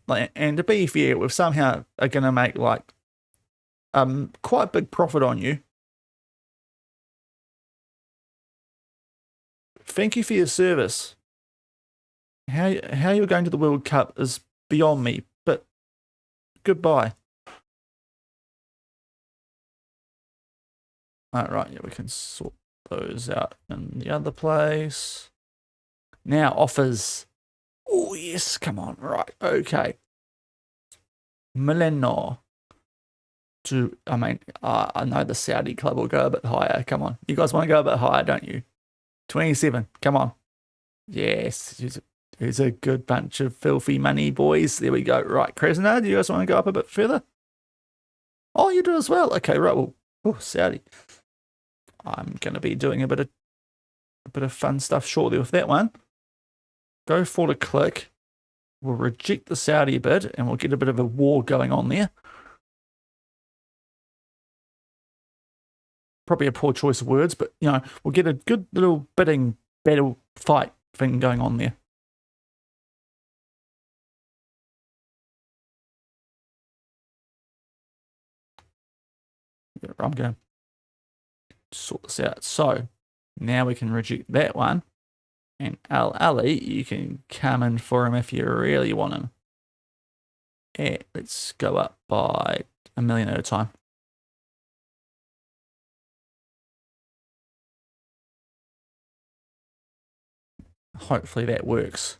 Like, and to be fair, we somehow are going to make, like, quite a big profit on you. Thank you for your service. How you're going to the World Cup is beyond me, but goodbye. Right, yeah, we can sort those out in the other place. Now, offers. Oh, yes, come on, right, okay. Mileno. I know the Saudi club will go a bit higher. Come on. You guys want to go a bit higher, don't you? 27, come on. Yes, he's a good bunch of filthy money boys. There we go. Right, Krasnodar, do you guys want to go up a bit further? Oh, you do as well. Okay, right, well, Saudi. I'm going to be doing a bit of fun stuff shortly with that one. Go for the click. We'll reject the Saudi bid, and we'll get a bit of a war going on there. Probably a poor choice of words, but, you know, we'll get a good little bidding battle fight thing going on there. Yeah, I'm going to sort this out. So now we can reject that one. And Al Ali, you can come in for him if you really want him. Yeah, let's go up by 1 million at a time. Hopefully that works.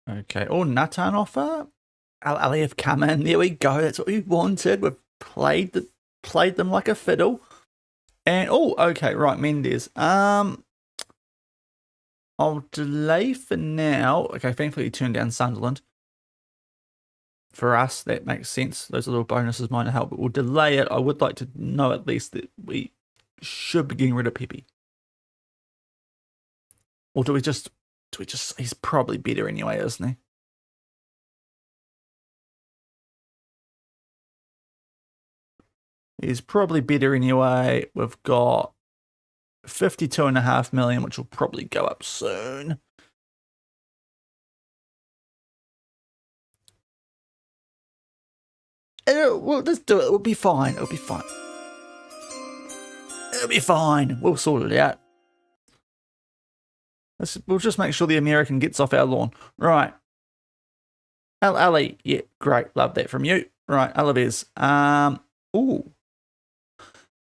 Okay. Oh, Natan offer. Al Ali have come in. There we go. That's what we wanted. We've played them like a fiddle. And okay, right, Mendes. I'll delay for now. Okay, thankfully he turned down Sunderland. For us, that makes sense. Those little bonuses might help, but we'll delay it. I would like to know at least that we should be getting rid of Pepe. Or do we just he's probably better anyway, isn't he? He's probably better anyway. We've got 52.5 million, which will probably go up soon. Well, let's do it. It'll be fine. It'll be fine. It'll be fine. We'll sort it out. We'll just make sure the American gets off our lawn. Right. Ali. Yeah, great. Love that from you. Right, Alaves. Ooh.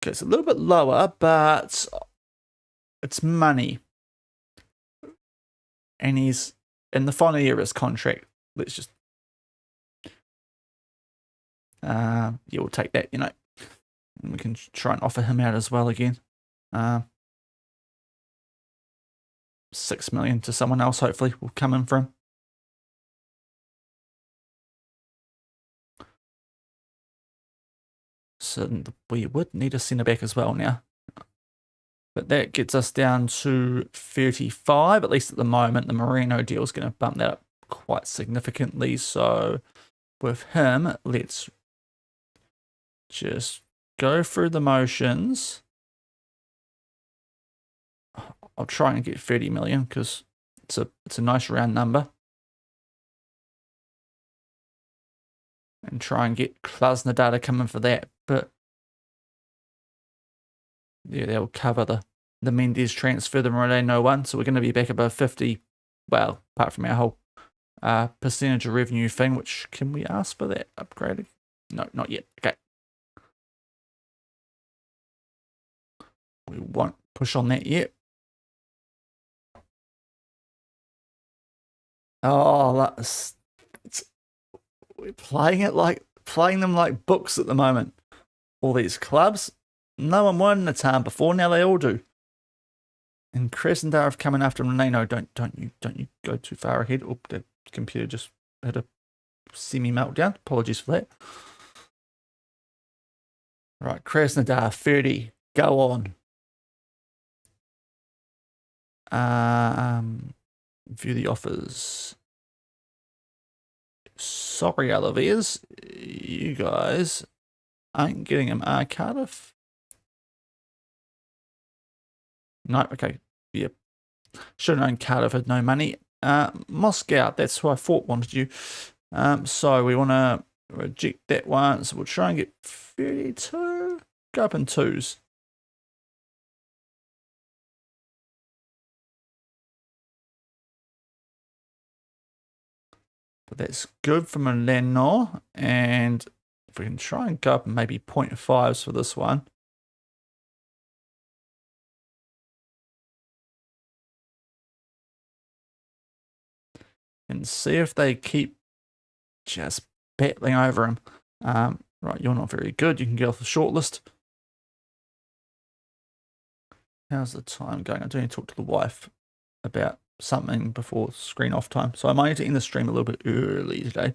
Okay, it's a little bit lower, but it's money. And he's in the final year of his contract. Let's just... yeah, we'll take that, you know. And we can try and offer him out as well again. 6 million to someone else, hopefully, will come in for him. So we would need a centre back as well now. But that gets us down to 35, at least at the moment. The Moreno deal is going to bump that up quite significantly. So with him, let's just go through the motions. I'll try and get 30 million because it's a nice round number. And try and get Krasnodar coming for that. But yeah, they'll cover the Mendes transfer, the Moreno one. So we're going to be back above 50. Well, apart from our whole percentage of revenue thing, which can we ask for that upgraded? No, not yet. Okay. We won't push on that yet. Oh, we're playing them like books at the moment. All these clubs, no one won in the town before. Now they all do. And Krasnodar have coming after Moreno. Don't you go too far ahead. Oh, the computer just had a semi meltdown. Apologies for that. Right, Krasnodar 30. Go on. View the offers. Sorry, Alaves, you guys ain't getting him. Cardiff? No, okay. Yep. Should have known Cardiff had no money. Moscow, that's who I thought wanted you. So we want to reject that one. So we'll try and get 32. Go up in twos. But that's good from a Lenovo. And if we can try and go up maybe 0.5s for this one. And see if they keep just battling over him. Right, you're not very good. You can get off the shortlist. How's the time going? I do need to talk to the wife about something before screen off time. So I might need to end the stream a little bit early today.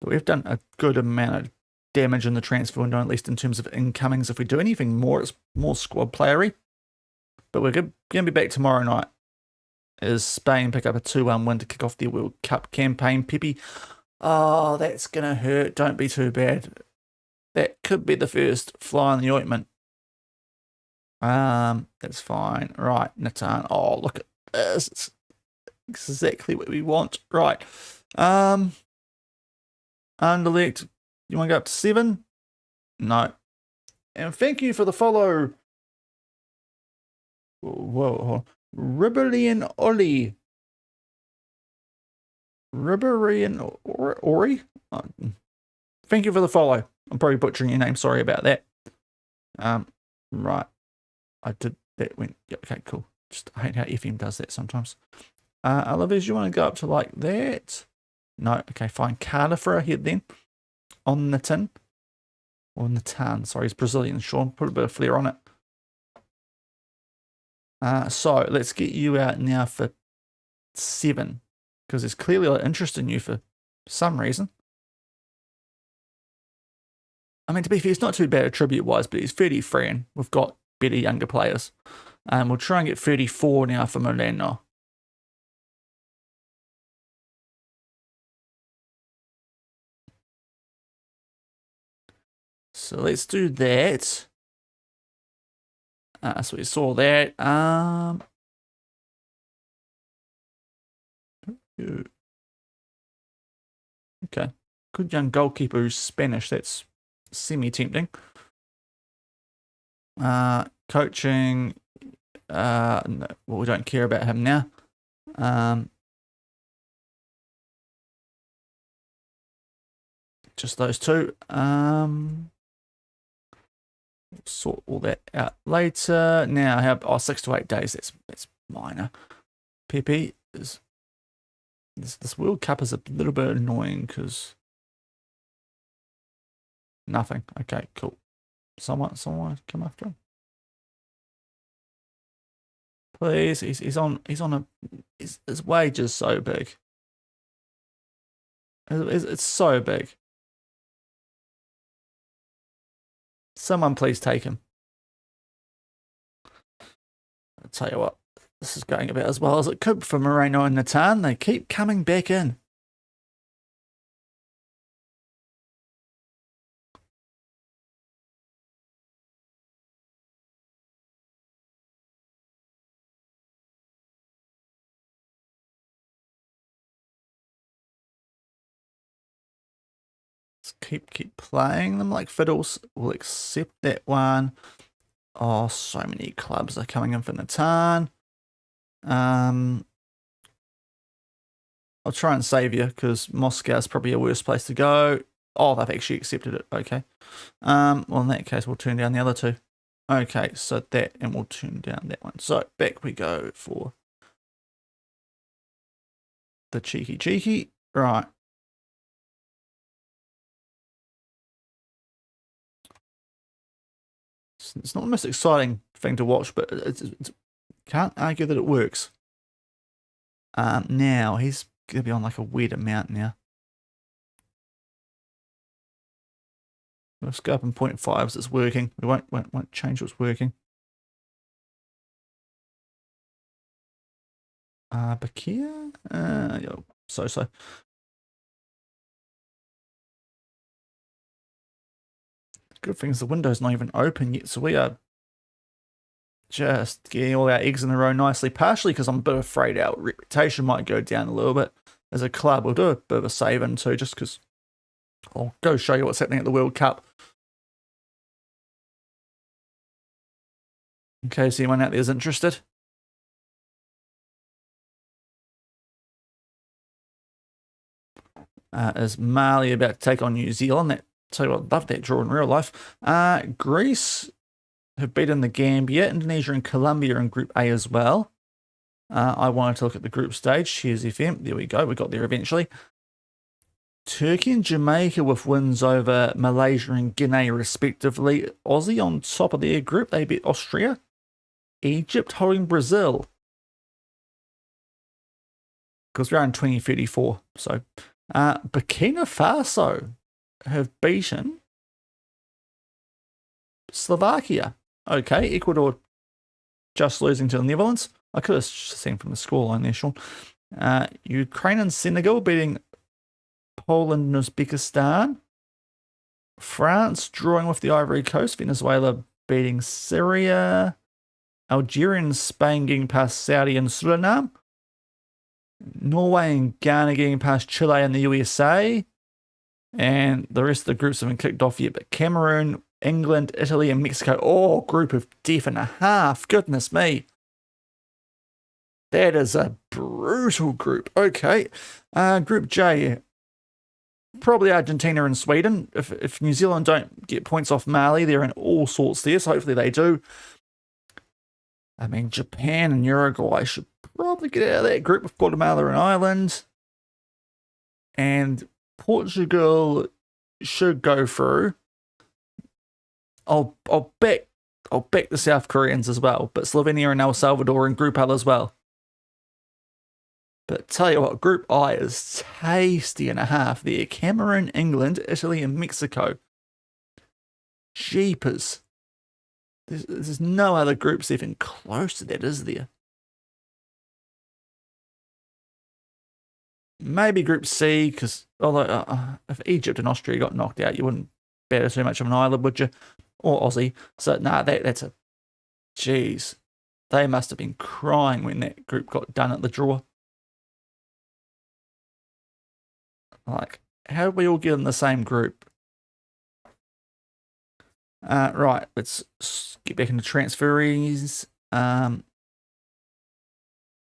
But we've done a good amount of damage in the transfer window, at least in terms of incomings. If we do anything more, it's more squad playery. But we're going to be back tomorrow night as Spain pick up a 2-1 win to kick off their World Cup campaign. Pepe, oh, that's going to hurt. Don't be too bad. That could be the first fly in the ointment. That's fine. Right, Natan. Oh, look at this. It's exactly what we want. Right. Underlect. You want to go up to 7? No. And thank you for the follow. Whoa. Ribberian Ollie. Ribberian Ori? Thank you for the follow. I'm probably butchering your name. Sorry about that. Right. I did that went. Yeah, okay, cool. Just I hate how FM does that sometimes. Olivier, you want to go up to like that? No, okay, fine. Carter for a head then. On the tin. Or on the tan. Sorry, he's Brazilian, Shaun. Put a bit of flair on it. So let's get you out now for 7. Because there's clearly a lot of interest in you for some reason. I mean, to be fair, he's not too bad attribute-wise, but he's 33 and we've got better younger players. We'll try and get 34 now for Moreno. So let's do that. So we saw that. Okay. Good young goalkeeper who's Spanish. That's semi-tempting. Coaching. No, well, we don't care about him now. Just those two. Sort all that out later. Now I have 6 to 8 days. That's minor. Pepe is this World Cup is a little bit annoying because nothing. Okay, cool. Someone come after him. Please, he's on his wage is so big. It's so big. Someone please take him. I'll tell you what, this is going about as well as it could for Moreno and Natan. They keep coming back in. Keep playing them like fiddles. We'll accept that one. Oh, so many clubs are coming in for Natan. I'll try and save you because Moscow is probably a worse place to go. Oh, they've actually accepted it. Okay. Well, in that case, we'll turn down the other two. Okay, so that, and we'll turn down that one. So back we go for the cheeky. Right. It's not the most exciting thing to watch, but it's can't argue that it works. Now he's gonna be on like a weird amount now. Let's go up in 0.5s. It's working. We won't change what's working. Bakir? So. Good thing is the window's not even open yet, so we are just getting all our eggs in a row nicely, partially because I'm a bit afraid our reputation might go down a little bit as a club. We'll do a bit of a save in too, just because I'll go show you what's happening at the World Cup. In case anyone out there is interested. Is Mali about to take on New Zealand? That, tell you what, love that draw in real life. Greece have beaten the Gambia. Indonesia and Colombia in Group A as well. I wanted to look at the group stage. Cheers FM. There we go. We got there eventually. Turkey and Jamaica with wins over Malaysia and Guinea respectively. Aussie on top of their group. They beat Austria. Egypt holding Brazil. Because we're in 2034. So Burkina Faso have beaten Slovakia. Okay, Ecuador just losing to the Netherlands. I could have seen from the scoreline there, Shaun. Ukraine and Senegal beating Poland and Uzbekistan. France drawing with the Ivory Coast. Venezuela beating Syria. Algeria and Spain getting past Saudi and Suriname. Norway and Ghana getting past Chile and the USA. And the rest of the groups haven't kicked off yet, but Cameroon, England, Italy, and Mexico. Oh, group of death and a half. Goodness me. That is a brutal group. Okay. Group J. Probably Argentina and Sweden. If New Zealand don't get points off Mali, they're in all sorts there, so hopefully they do. I mean, Japan and Uruguay should probably get out of that group with Guatemala and Ireland. And Portugal should go through. I'll back the South Koreans as well, but Slovenia and El Salvador in Group L as well. But tell you what, Group I is tasty and a half there. Cameroon, England, Italy, and Mexico. Jeepers. There's no other groups even close to that, is there? Maybe Group C, because although if Egypt and Austria got knocked out, you wouldn't batter too much of an eyelid, would you? Or Aussie. So, nah, that's a Jeez, they must have been crying when that group got done at the draw. Like, how did we all get in the same group? Right, let's get back into transferees.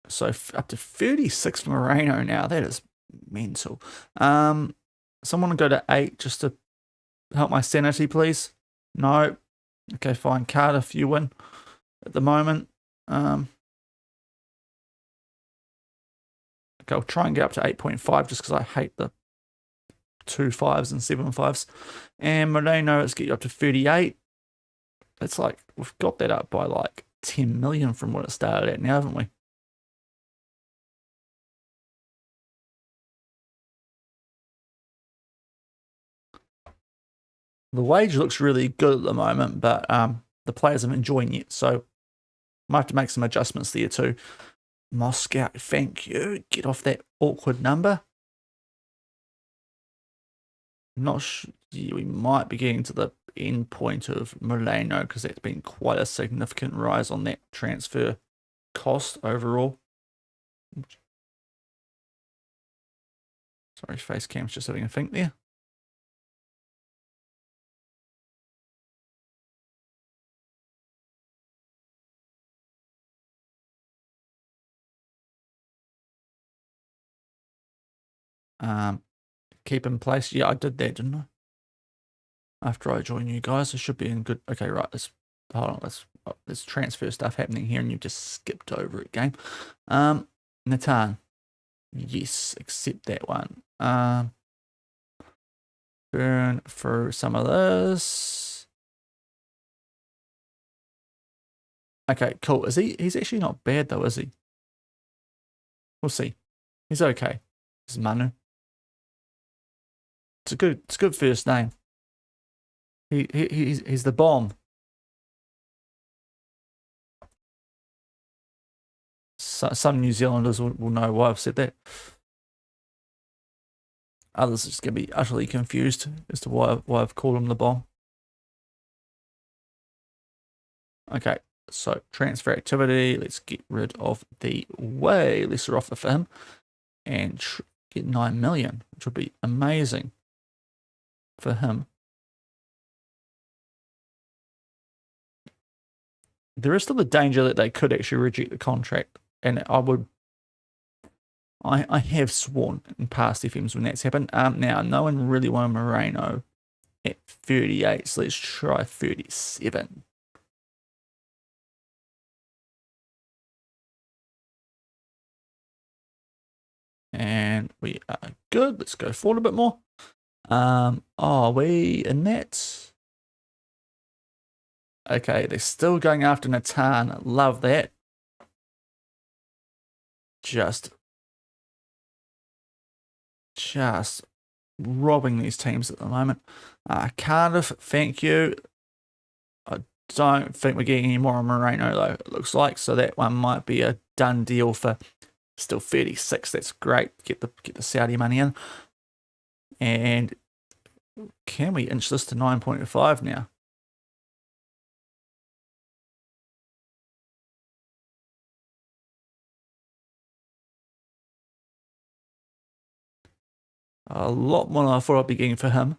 So up to 36 Moreno now. That is mental. Someone go to 8 just to help my sanity, please. No. Okay, fine. Cardiff, you win at the moment. Okay, I'll try and get up to 8.5 just because I hate the 2 5s and 7 5s. And Moreno, let's get you up to 38. It's like we've got that up by like 10 million from what it started at now, haven't we? The wage looks really good at the moment, but the players aren't enjoying it, so might have to make some adjustments there too. Moscow, thank you. Get off that awkward number. Not sure. Yeah, we might be getting to the end point of Moreno because that's been quite a significant rise on that transfer cost overall. Sorry, Facecam's just having a think there. Keep in place. Yeah, I did that, didn't I? After I join you guys, it should be in good. Okay, right. Let's hold on. There's transfer stuff happening here, and you've just skipped over it, game. Natan. Yes, accept that one. Burn through some of this. Okay, cool. Is he? He's actually not bad though, is he? We'll see. He's okay. This is Manu. It's a good first name. He's the bomb. So, some New Zealanders will know why I've said that. Others are just going to be utterly confused as to why I've called him the bomb. Okay, so transfer activity. Let's get rid of the way lesser offer for him and get 9 million, which would be amazing for him. There is still the danger that they could actually reject the contract, and I have sworn in past FMs when that's happened. Now, no one really wanted Moreno at 38, so let's try 37. And we are good. Let's go forward a bit more. Are we in that? Okay, they're still going after Natan. Love that. Just robbing these teams at the moment. Cardiff, thank you. I don't think we're getting any more on Moreno though, it looks like. So that one might be a done deal for still 36. That's great. Get the Saudi money in. And can we inch this to 9.5 now? A lot more than I thought I'd be getting for him.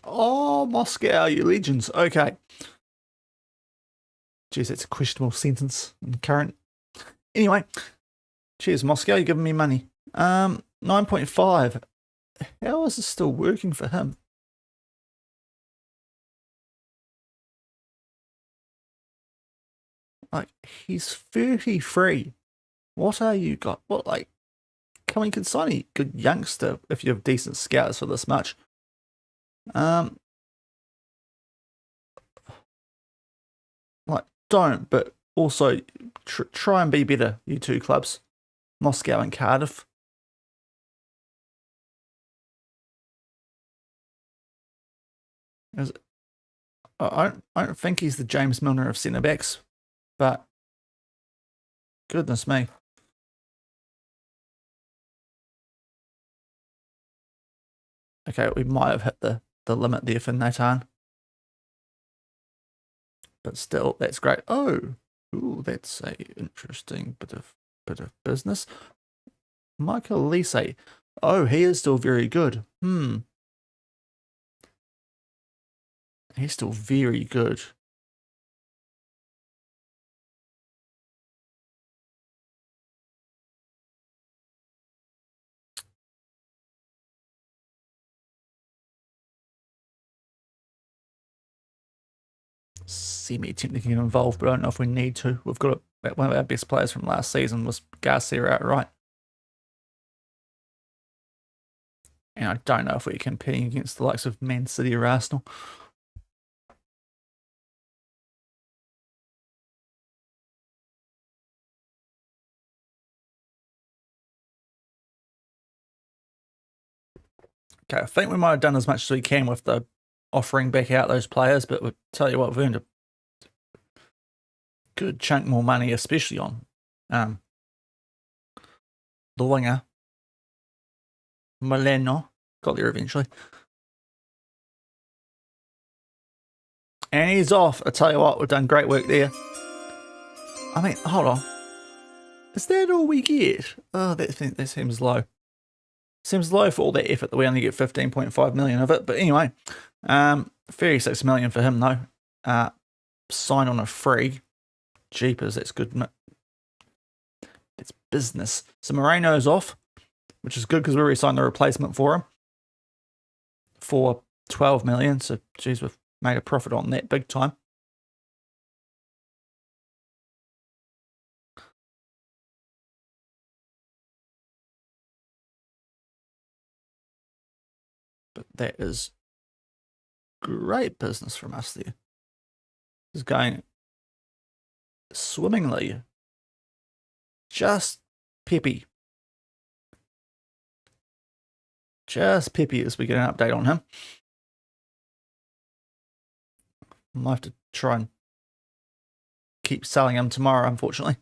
Oh, Moscow, you legends. Okay. Jeez, that's a questionable sentence in current. Anyway, cheers, Moscow. You're giving me money. 9.5. How is this still working for him? Like, he's 33. What are you got? What, like, come on, you can sign a good youngster if you have decent scouts for this much. Like, don't, but also try and be better, you two clubs, Moscow and Cardiff. I don't think he's the James Milner of centre backs, but goodness me. Okay, we might have hit the limit there for Nathan. But still, that's great. Oh, ooh, that's a interesting bit of business. Michael Lise. Oh, he is still very good. He's still very good. Semi-technically involved, but I don't know if we need to. We've got one of our best players from last season was Garcia outright. And I don't know if we're competing against the likes of Man City or Arsenal. Okay, I think we might have done as much as we can with the offering back out those players, but we'll tell you what, we've earned a good chunk more money, especially on the winger. Mileno. Got there eventually. And he's off. I tell you what, we've done great work there. I mean, hold on. Is that all we get? Oh, that seems low. Seems low for all that effort that we only get 15.5 million of it. But anyway, 36 million for him though. Sign on a free. Jeepers, that's good. It's business. So Moreno's off, which is good because we already signed the replacement for him for 12 million. So, geez, we've made a profit on that big time. But that is great business from us there. It's going swimmingly. Just peppy. Just peppy as we get an update on him. Might have to try and keep selling him tomorrow, unfortunately.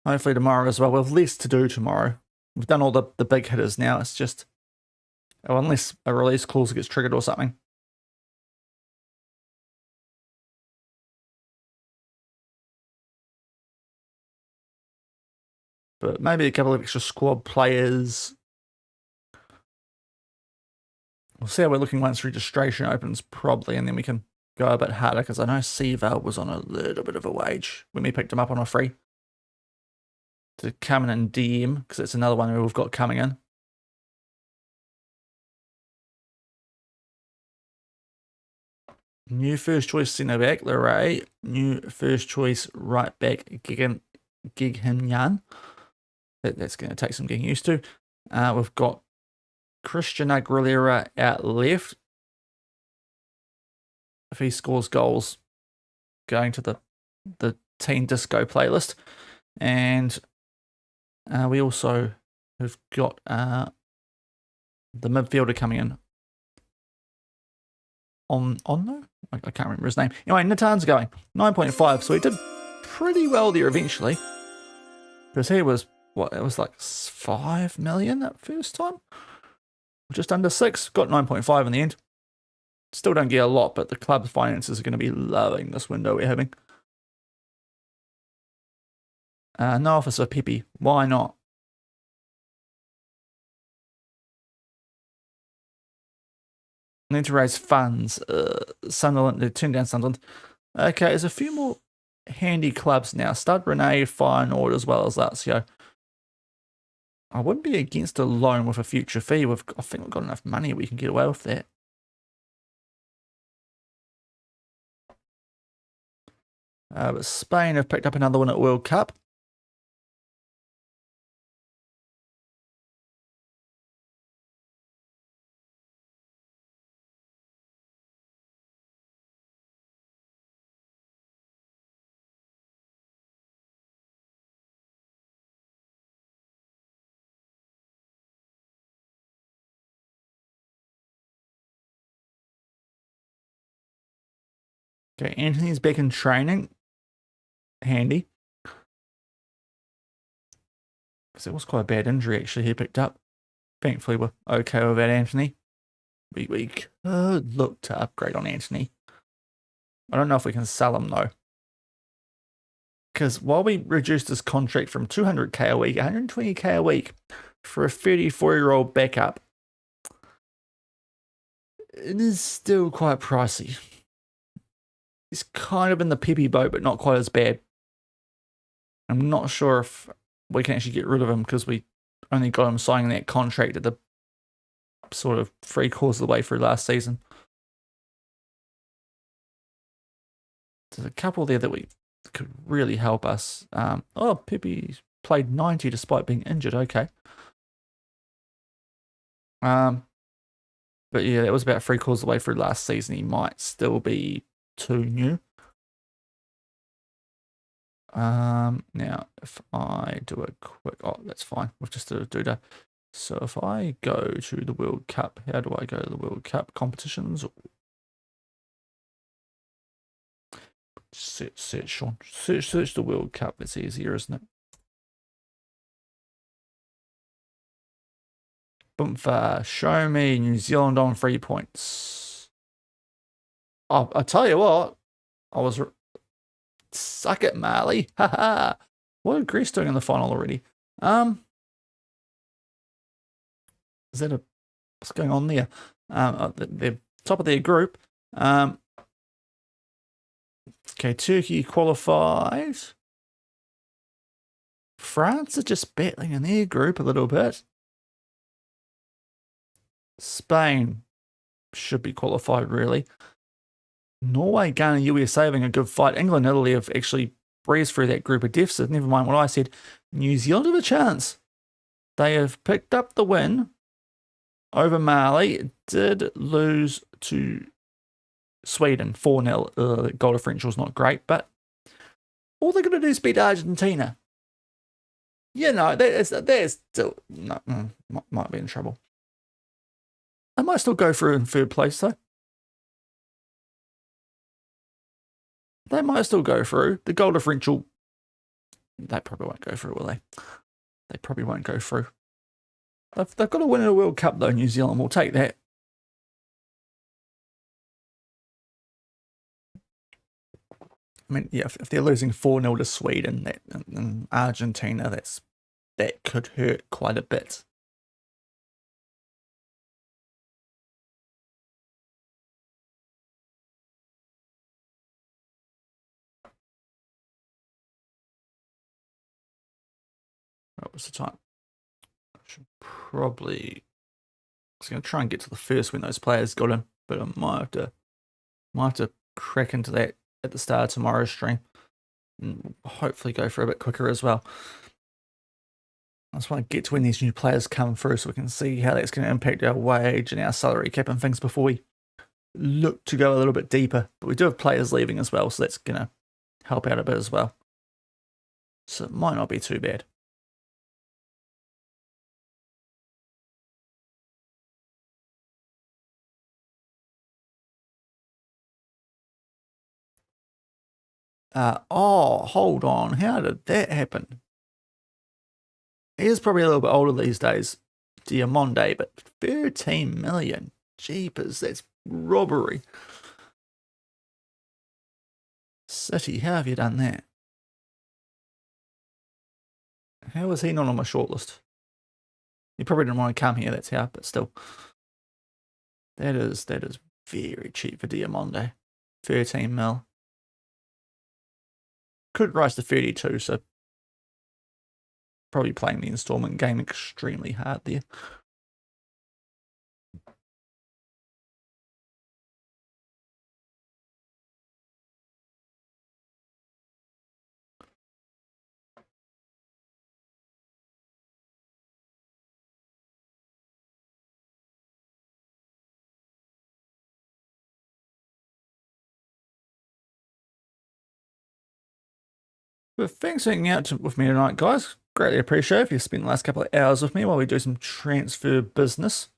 Hopefully tomorrow as well. We'll have less to do tomorrow. We've done all the big hitters now. It's just, unless a release clause gets triggered or something. But maybe a couple of extra squad players. We'll see how we're looking once registration opens, probably, and then we can go a bit harder, because I know Siva was on a little bit of a wage when we picked him up on a free. To come in and DM, because it's another one we've got coming in. New first choice centre back, Leray. New first choice right back, Gighinyan. That's going to take some getting used to. We've got Christian Aguilera out left. If he scores goals, going to the Teen Disco playlist. And we also have got the midfielder coming in. No? I can't remember his name. Anyway, Natan's going. 9.5, so he did pretty well there eventually. Because he was, what, it was like 5 million that first time? Just under 6. Got 9.5 in the end. Still don't get a lot, but the club's finances are going to be loving this window we're having. No Officer Pepe. Why not? Need to raise funds. Sunderland, they turned down Sunderland. Okay, there's a few more handy clubs now. Stud Renee, Feyenoord, as well as Lazio. I wouldn't be against a loan with a future fee. I think we've got enough money we can get away with that. But Spain have picked up another one at World Cup. Okay, Anthony's back in training. Handy. Because it was quite a bad injury, actually, he picked up. Thankfully, we're okay with that, Anthony. We could look to upgrade on Anthony. I don't know if we can sell him, though. Because while we reduced his contract from 200k a week, 120k a week for a 34-year-old backup, it is still quite pricey. He's kind of in the peppy boat, but not quite as bad. I'm not sure if we can actually get rid of him because we only got him signing that contract at the sort of 3/4 of the way through last season. There's a couple there that we could really help us. Oh, Pepe played 90 despite being injured. Okay. But yeah, that was about 3/4 of the way through last season. He might still be too new. Now if I do a quick, oh, that's fine. We've just did a doodah. So if I go to the World Cup, how do I go to the World Cup competitions? Search Shaun. Search the World Cup. That's easier, isn't it? Boomfa, show me New Zealand on 3 points. Oh, I tell you what, I was suck it, Marley. Haha. What are Greece doing in the final already? Is that what's going on there? They're top of their group. Okay, Turkey qualified. France are just battling in their group a little bit. Spain should be qualified, really. Norway, Ghana, USA having a good fight. England, Italy have actually breezed through that group of deficit. Never mind what I said. New Zealand have a chance. They have picked up the win over Mali. It did lose to Sweden 4-0. Goal differential is not great, but all they're going to do is beat Argentina. You know, they're still might be in trouble. I might still go through in third place, though. They might still go through. The goal differential, they probably won't go through, will they? They probably won't go through. They've got to win a World Cup, though, New Zealand. We'll take that. I mean, yeah, if they're losing 4-0 to Sweden and Argentina, that could hurt quite a bit. What was the time? I should probably. I was going to try and get to the first when those players got in, but I might have to crack into that at the start of tomorrow's stream and hopefully go for a bit quicker as well. I just want to get to when these new players come through so we can see how that's going to impact our wage and our salary cap and things before we look to go a little bit deeper. But we do have players leaving as well, so that's going to help out a bit as well. So it might not be too bad. Oh, hold on. How did that happen? He is probably a little bit older these days, Diamonde, but 13 million. Jeepers, that's robbery. City, how have you done that? How is he not on my shortlist? He probably didn't want to come here, that's how, but still. That is very cheap for Diamonde. 13 mil. Could rise to 32, so probably playing the installment game extremely hard there. But thanks for hanging out with me tonight, guys. Greatly appreciate it if you spent the last couple of hours with me while we do some transfer business.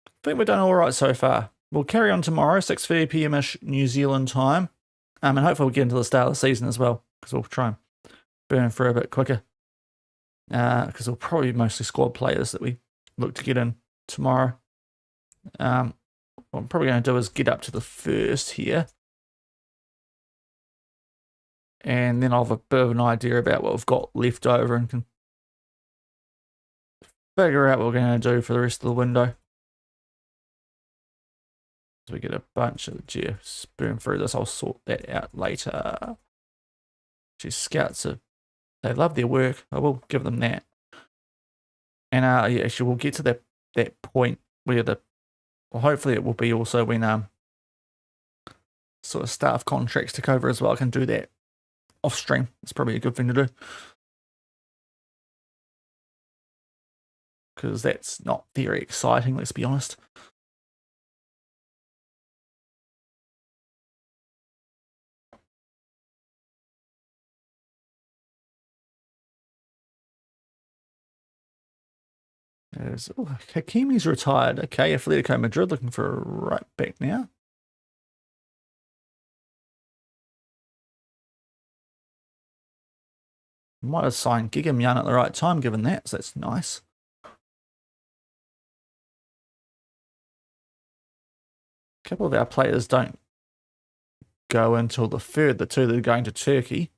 I think we've done all right so far. We'll carry on tomorrow, 6:30 p.m.-ish New Zealand time. And hopefully we'll get into the start of the season as well, because we'll try and burn through a bit quicker. because it'll probably be mostly squad players that we look to get in tomorrow. What I'm probably going to do is get up to the first here. And then I'll have a bit of an idea about what we've got left over and can figure out what we're going to do for the rest of the window. So we get a bunch of sperm through this. I'll sort that out later. Geez, scouts they love their work. I will give them that. And yeah, actually we'll get to that point where hopefully it will be also when sort of staff contracts take over as well. I can do that off stream. It's probably a good thing to do, because that's not very exciting, let's be honest. Hakimi's retired. Okay, Atletico Madrid looking for a right back now. Might have signed Gigamyan at the right time given that, so that's nice. A couple of our players don't go until the third. The two that are going to Turkey.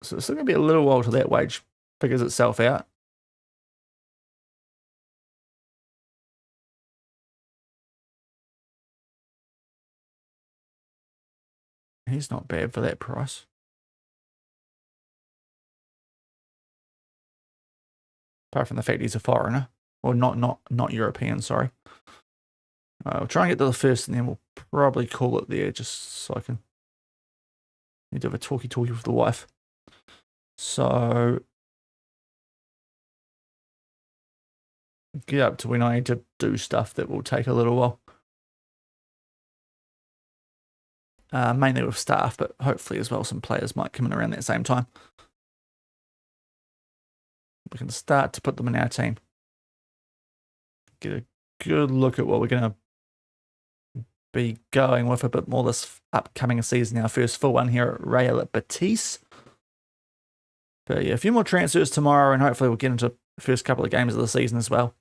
So it's going to be a little while till that wage figures itself out. He's not bad for that price. Apart from the fact he's a foreigner. Or not European, sorry. We'll try and get to the first and then we'll probably call it there just so I can need to have a talkie with the wife. So get up to when I need to do stuff that will take a little while. Mainly with staff, but hopefully as well some players might come in around that same time. We can start to put them in our team. Get a good look at what we're going to be going with a bit more this upcoming season. Our first full one here at Real at Betis. But yeah, a few more transfers tomorrow, and hopefully we'll get into the first couple of games of the season as well.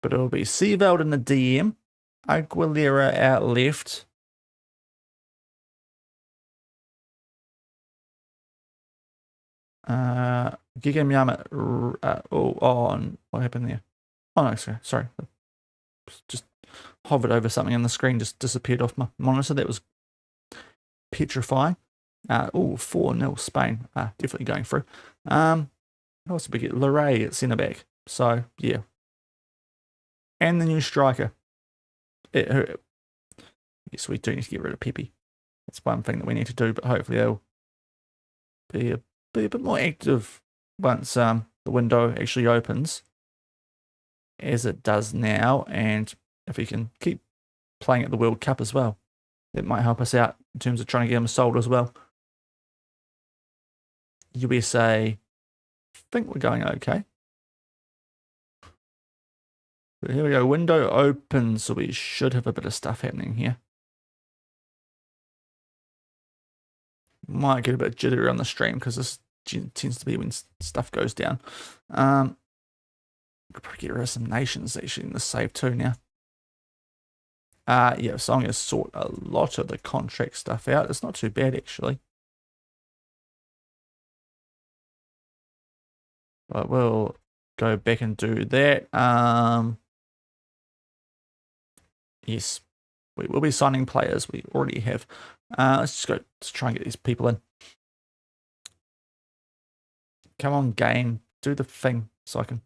But it'll be Seaveld in the DM, Aguilera out left. Gigamyama on what happened there? Oh no, sorry. Just hovered over something and the screen just disappeared off my monitor. That was petrifying. 4-0 Spain. Definitely going through. Also we get Leray at centre back. So yeah. And the new striker. Yes, we do need to get rid of Pepe. That's one thing that we need to do, but hopefully they'll be a bit more active once the window actually opens, as it does now. And if we can keep playing at the World Cup as well, that might help us out in terms of trying to get them sold as well. USA, I think we're going okay. But here we go, window open, so we should have a bit of stuff happening here. Might get a bit jittery on the stream because this tends to be when stuff goes down. Could probably get rid of some nations actually in the save too now. Yeah, so I'm going to sort a lot of the contract stuff out. It's not too bad actually. But we'll go back and do that. Yes, we will be signing players. We already have. Let's just go. Let's try and get these people in. Come on, game. Do the thing so I can.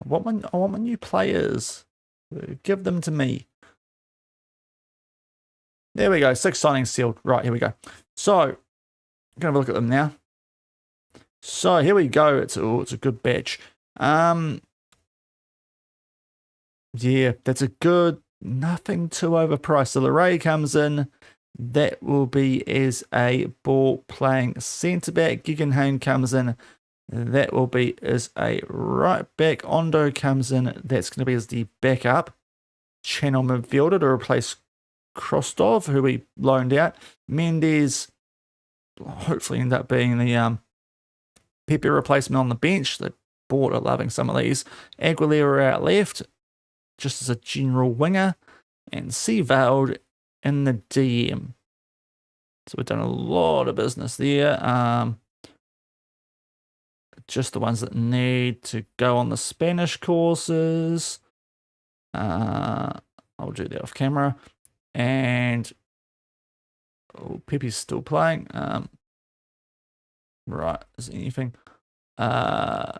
I want my new players. Give them to me. There we go. 6 signings sealed. Right, here we go. So, I'm going to have a look at them now. So, here we go. It's a good batch. Yeah, that's a good, nothing too overpriced. So Leray comes in. That will be as a ball playing centre back. Guggenheim comes in. That will be as a right back. Ondo comes in. That's going to be as the backup. channel midfielder to replace Krostov, who we loaned out. Mendes will hopefully end up being the Pepe replacement on the bench. The board are loving some of these. Aguilera out left, just as a general winger, and Seaveld in the DM. So we've done a lot of business there. Just the ones that need to go on the Spanish courses. I'll do that off camera. And Pepe's still playing. Right, is there anything? I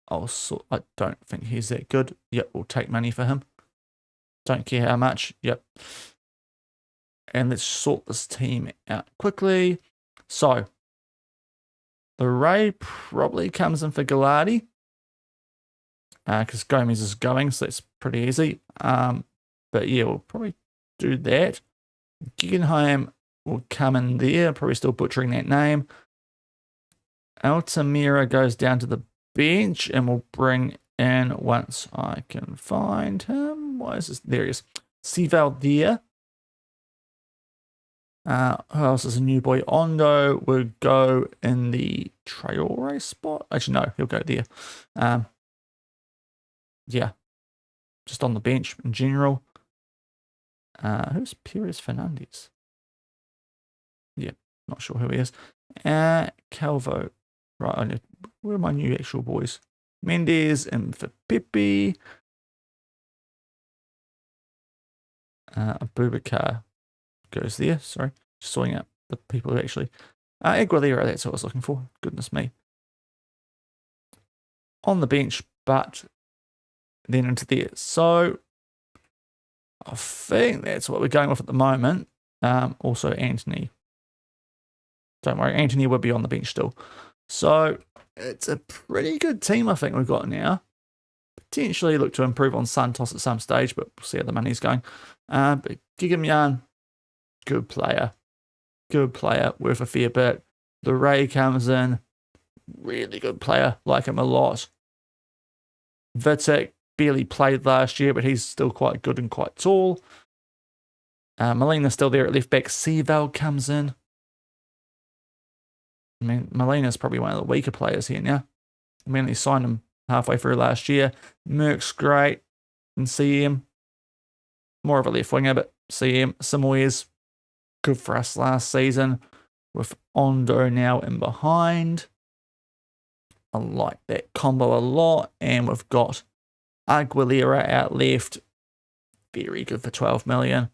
don't think he's that good. Yep, we'll take money for him. Don't care how much. Yep. And let's sort this team out quickly. So, the Ray probably comes in for Gallardi. Because Gomez is going, so that's pretty easy. But yeah, we'll probably do that. Guggenheim will come in there. Probably still butchering that name. Altamira goes down to the bench, and we'll bring in, once I can find him. Why is this? There he is. Seaveld there. Who else is a new boy? Ondo would go in the Traore spot. Actually, no, he'll go there. Yeah, just on the bench in general. Who's Perez Fernandez? Yeah, not sure who he is. Calvo. Right, where are my new actual boys? Mendes and for Pepe. Abubakar goes there. Sorry, just sorting out the people who actually. Aguilera, that's what I was looking for. Goodness me. On the bench, but then into there. So I think that's what we're going with at the moment. Also, Anthony. Don't worry, Anthony will be on the bench still. So it's a pretty good team, I think, we've got now. Potentially look to improve on Santos at some stage, but we'll see how the money's going. But Gigamian, good player. Good player, worth a fair bit. The Ray comes in, really good player, like him a lot. Vitek barely played last year, but he's still quite good and quite tall. Molina's still there at left back. Seaveld comes in. I mean, Molina's probably one of the weaker players here now. I mean, they signed him halfway through last year. Merck's great. And CM, more of a left winger, but CM, Samoy's good for us last season. With Ondo now in behind. I like that combo a lot. And we've got Aguilera out left. Very good for 12 million.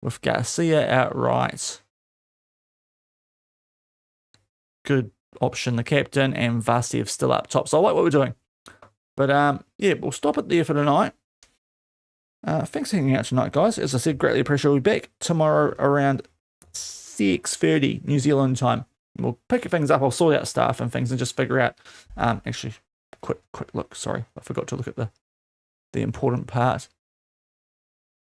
With Garcia out right. Good option, the captain, and Vasiev still up top. So I like what we're doing. But yeah, we'll stop it there for tonight. Thanks for hanging out tonight, guys. As I said, greatly appreciate we'll be back tomorrow around 6:30 New Zealand time. We'll pick things up. I'll sort out stuff and things and just figure out. Actually, quick look. Sorry, I forgot to look at the important part.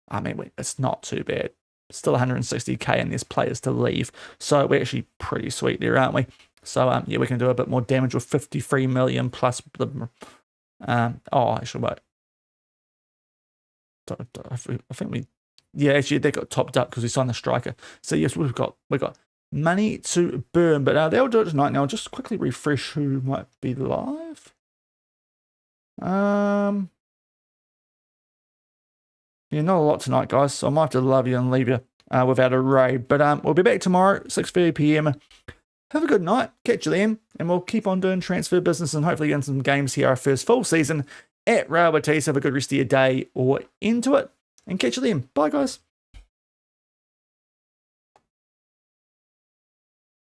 I mean, it's not too bad. Still 160k, and there's players to leave. So we're actually pretty sweet there, aren't we? So yeah, we can do a bit more damage with 53 million plus the. Actually, wait. I think we. Yeah, actually, they got topped up because we signed the striker. So yes, we've got money to burn, but they'll do it tonight. Now, I'll just quickly refresh who might be live. Yeah, not a lot tonight, guys. So I might have to love you and leave you without a raid. But we'll be back tomorrow, 6:30 p.m. Have a good night. Catch you then. And we'll keep on doing transfer business and hopefully get some games here our first full season at Real Betis. Have a good rest of your day or into it. And catch you then. Bye, guys.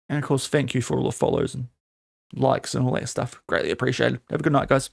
And of course, thank you for all the follows and likes and all that stuff. Greatly appreciated. Have a good night, guys.